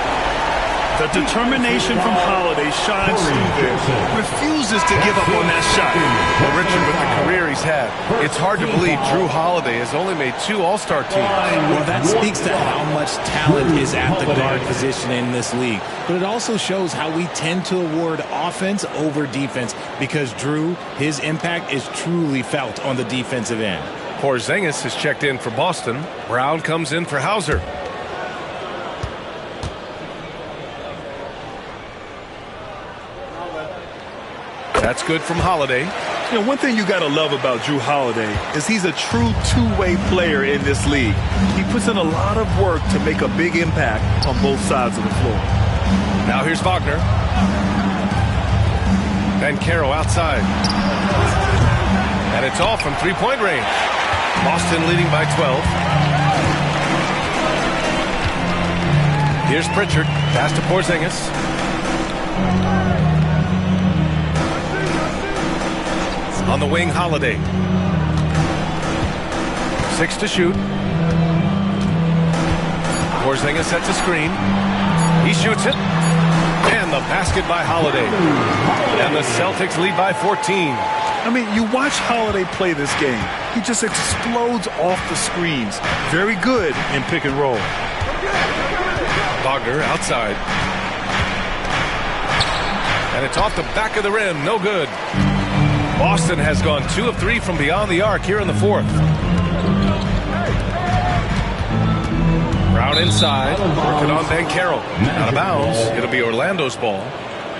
The determination from Holiday shines through there. Refuses to give up on that shot. Well, Richard, with the career he's had, it's hard to believe Drew Holiday has only made 2 All-Star teams. Well, that speaks to how much talent is at the guard position in this league. But it also shows how we tend to award offense over defense because Drew, his impact is truly felt on the defensive end. Porzingis is checked in for Boston. Brown comes in for Hauser. That's good from Holiday. You know, one thing you got to love about Drew Holiday is he's a true two-way player in this league. He puts in a lot of work to make a big impact on both sides of the floor. Now here's Wagner. Banchero outside. And it's off from three-point range. Boston leading by 12. Here's Pritchard. Pass to Porzingis. On the wing, Holiday. 6 to shoot. Porzingis sets a screen. He shoots it. And the basket by Holiday. And the Celtics lead by 14. I mean, you watch Holiday play this game. He just explodes off the screens. Very good in pick and roll. Wagner outside. And it's off the back of the rim. No good. Boston has gone 2 of 3 from beyond the arc here in the fourth. Brown inside. Working on Banchero. Out of bounds. It'll be Orlando's ball.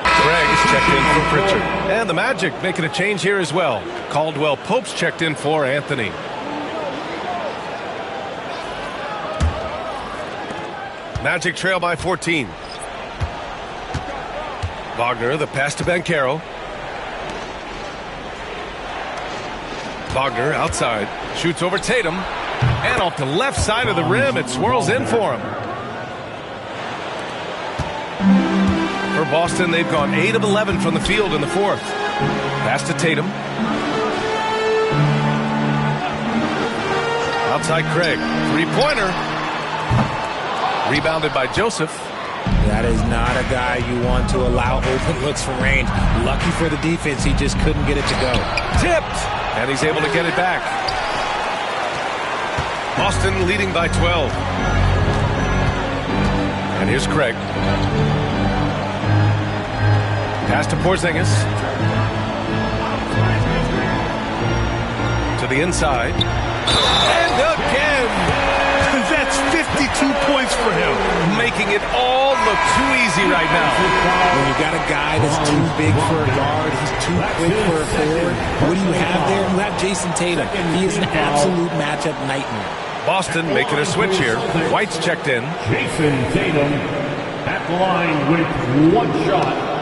Craig is checked in for Pritchard. And the Magic making a change here as well. Caldwell Pope's checked in for Anthony. Magic trail by 14. Wagner, the pass to Banchero. Wagner outside. Shoots over Tatum. And off the left side of the rim, it swirls in for him. For Boston, they've gone 8 of 11 from the field in the fourth. Pass to Tatum. Outside Craig. Three-pointer. Rebounded by Joseph. That is not a guy you want to allow open looks from range. Lucky for the defense, he just couldn't get it to go. Tipped, and he's able to get it back. Boston leading by 12. And here's Craig. Pass to Porzingis. To the inside. And again! That's 52 points for him. Making it all look too easy right now. When you got a guy that's too big for a guard, he's too quick for a forward, what do you have there? You have Jason Tatum. He is an absolute matchup nightmare. Boston making a switch here. White's checked in. Jason Tatum at the line with one shot.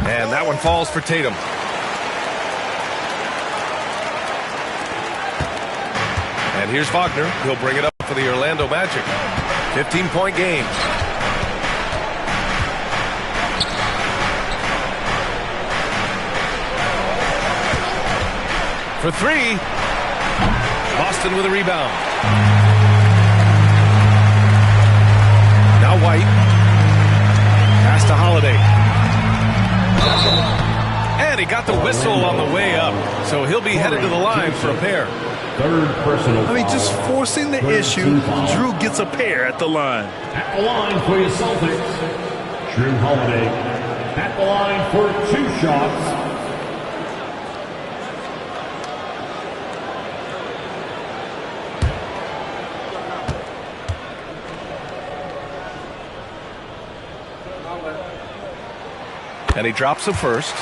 And that one falls for Tatum. And here's Wagner. He'll bring it up for the Orlando Magic. 15-point game. For three. Boston with a rebound. Now White. Pass to Holiday. And he got the whistle on the way up. So he'll be headed to the line for a pair. Third personal foul. Just forcing the issue. Drew gets a pair at the line. At the line for your Celtics, Drew Holiday. At the line for 2 shots. And he drops the first.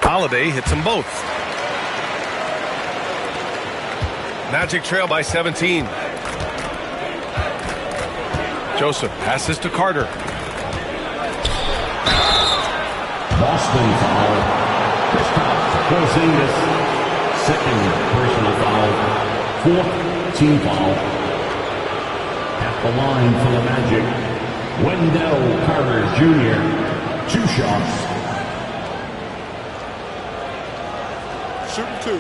Holiday hits them both. Magic trail by 17. Joseph passes to Carter. Boston foul. Porzingis, second personal foul. 4th team foul. At the line for the Magic, Wendell Carter Jr. 2 shots. Shooting 2.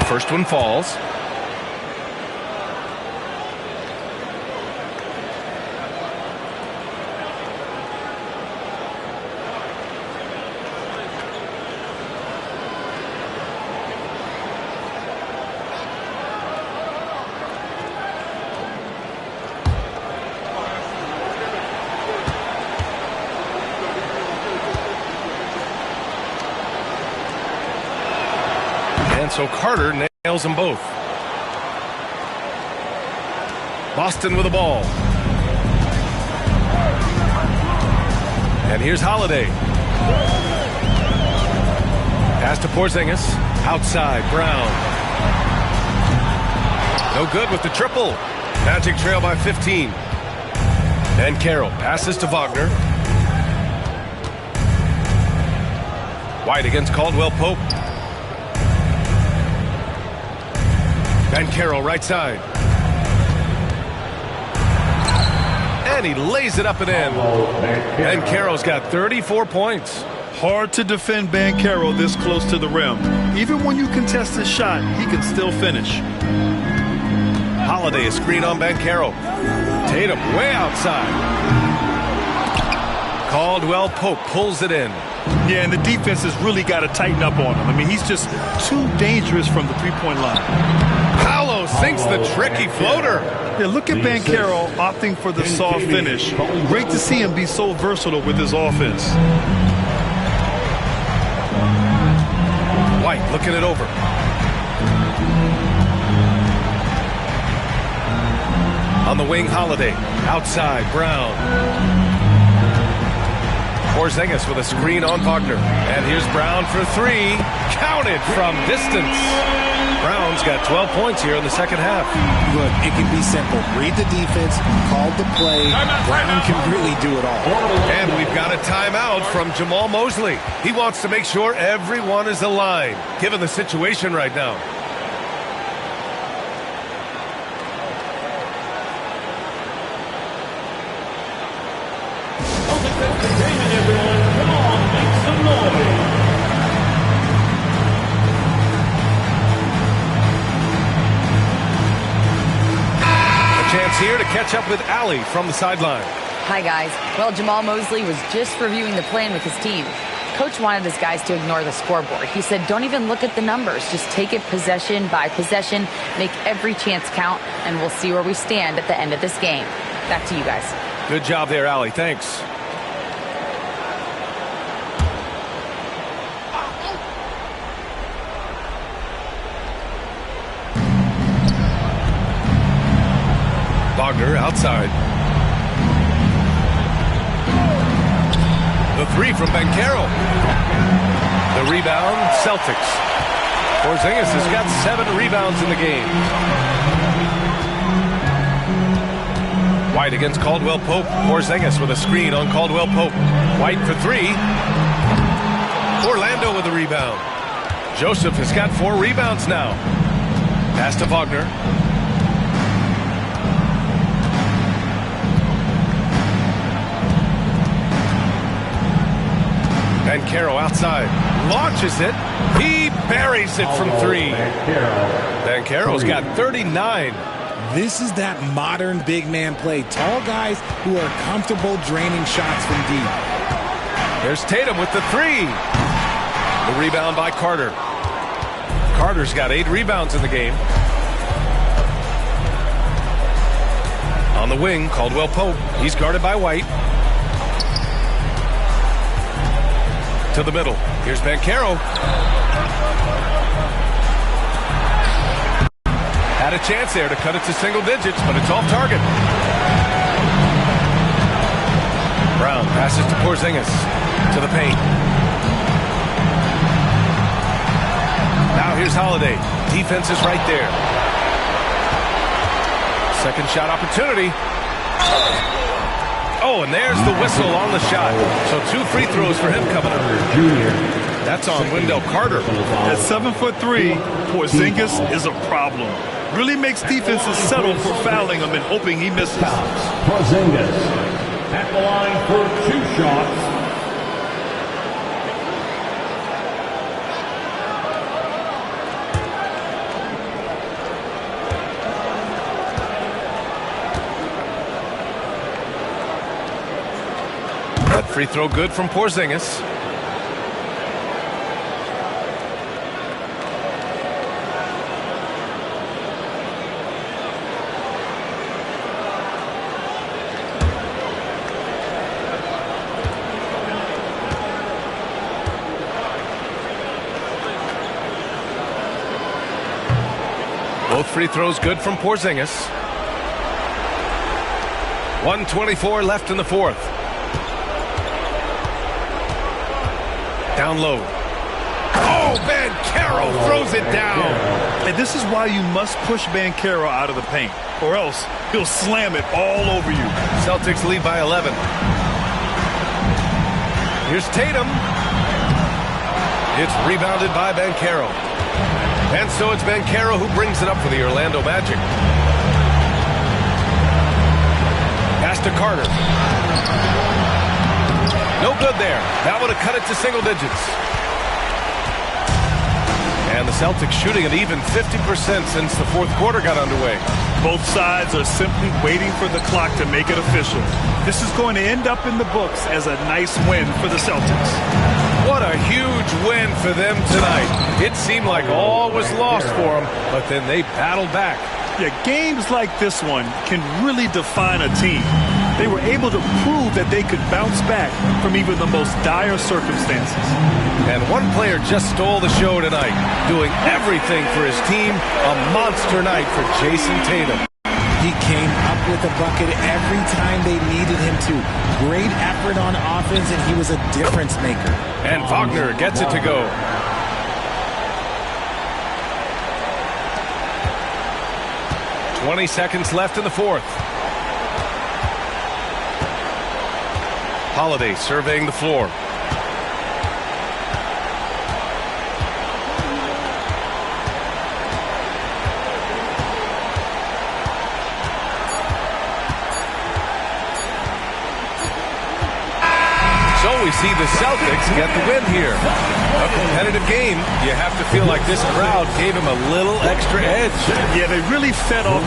First one falls. And so Carter nails them both. Boston with the ball. And here's Holiday. Pass to Porzingis. Outside, Brown. No good with the triple. Magic trail by 15. And Carroll passes to Wagner. White against Caldwell Pope. And Carroll right side. And he lays it up and in. And Carroll's got 34 points. Hard to defend Banchero this close to the rim. Even when you contest his shot, he can still finish. Holiday is screen on Banchero. Tatum way outside. Caldwell Pope pulls it in. Yeah, and the defense has really got to tighten up on him. I mean, he's just too dangerous from the three-point line. Paolo sinks the tricky floater. Yeah, look at Banchero opting for the soft finish. Great to see him be so versatile with his offense. White looking it over. On the wing, Holiday. Outside, Brown. Porzingis with a screen on Wagner. And here's Brown for three. Counted from distance. Brown's got 12 points here in the second half. Look, it can be simple. Read the defense, call the play. Brown can really do it all. And we've got a timeout from Jamal Mosley. He wants to make sure everyone is aligned, given the situation right now. Here to catch up with Allie from the sideline. Hi, guys. Well, Jamal Mosley was just reviewing the plan with his team. Coach wanted his guys to ignore the scoreboard. He said, don't even look at the numbers. Just take it possession by possession, make every chance count, and we'll see where we stand at the end of this game. Back to you guys. Good job there, Allie. Thanks. Wagner outside. The three from Banchero. The rebound, Celtics. Porzingis has got 7 rebounds in the game. White against Caldwell Pope. Porzingis with a screen on Caldwell Pope. White for three. Orlando with a rebound. Joseph has got 4 rebounds now. Pass to Wagner. Banchero outside. Launches it. He buries it from 3. Banchero's got 39. This is that modern big man play. Tall guys who are comfortable draining shots from deep. There's Tatum with the 3. The rebound by Carter. Carter's got 8 rebounds in the game. On the wing, Caldwell Pope. He's guarded by White. To the middle. Here's Banchero. Had a chance there to cut it to single digits, but it's off target. Brown passes to Porzingis. To the paint. Now here's Holiday. Defense is right there. Second shot opportunity. Oh, and there's the whistle on the shot. So 2 free throws for him coming up. That's on Wendell Carter. At 7'3", Porzingis is a problem. Really makes defenses settle for fouling him and hoping he misses. Porzingis at the line for 2 shots. Free throw good from Porzingis. Both free throws good from Porzingis. 1:24 left in the 4th. Down low. Oh, Banchero throws it down. And this is why you must push Banchero out of the paint, or else he'll slam it all over you. Celtics lead by 11. Here's Tatum. It's rebounded by Banchero. And so it's Banchero who brings it up for the Orlando Magic. Pass to Carter. No good there. That would have cut it to single digits. And the Celtics shooting an even 50% since the 4th quarter got underway. Both sides are simply waiting for the clock to make it official. This is going to end up in the books as a nice win for the Celtics. What a huge win for them tonight. It seemed like all was lost for them, but then they battled back. Yeah, games like this one can really define a team. they were able to prove that they could bounce back from even the most dire circumstances. And one player just stole the show tonight, doing everything for his team. A monster night for Jason Tatum. He came up with a bucket every time they needed him to. Great effort on offense, and he was a difference maker. And Wagner gets it to go. .20 left in the fourth. Holiday surveying the floor. So we see the Celtics get the win here. A competitive game. You have to feel like this crowd gave him a little extra edge. Yeah, they really fed off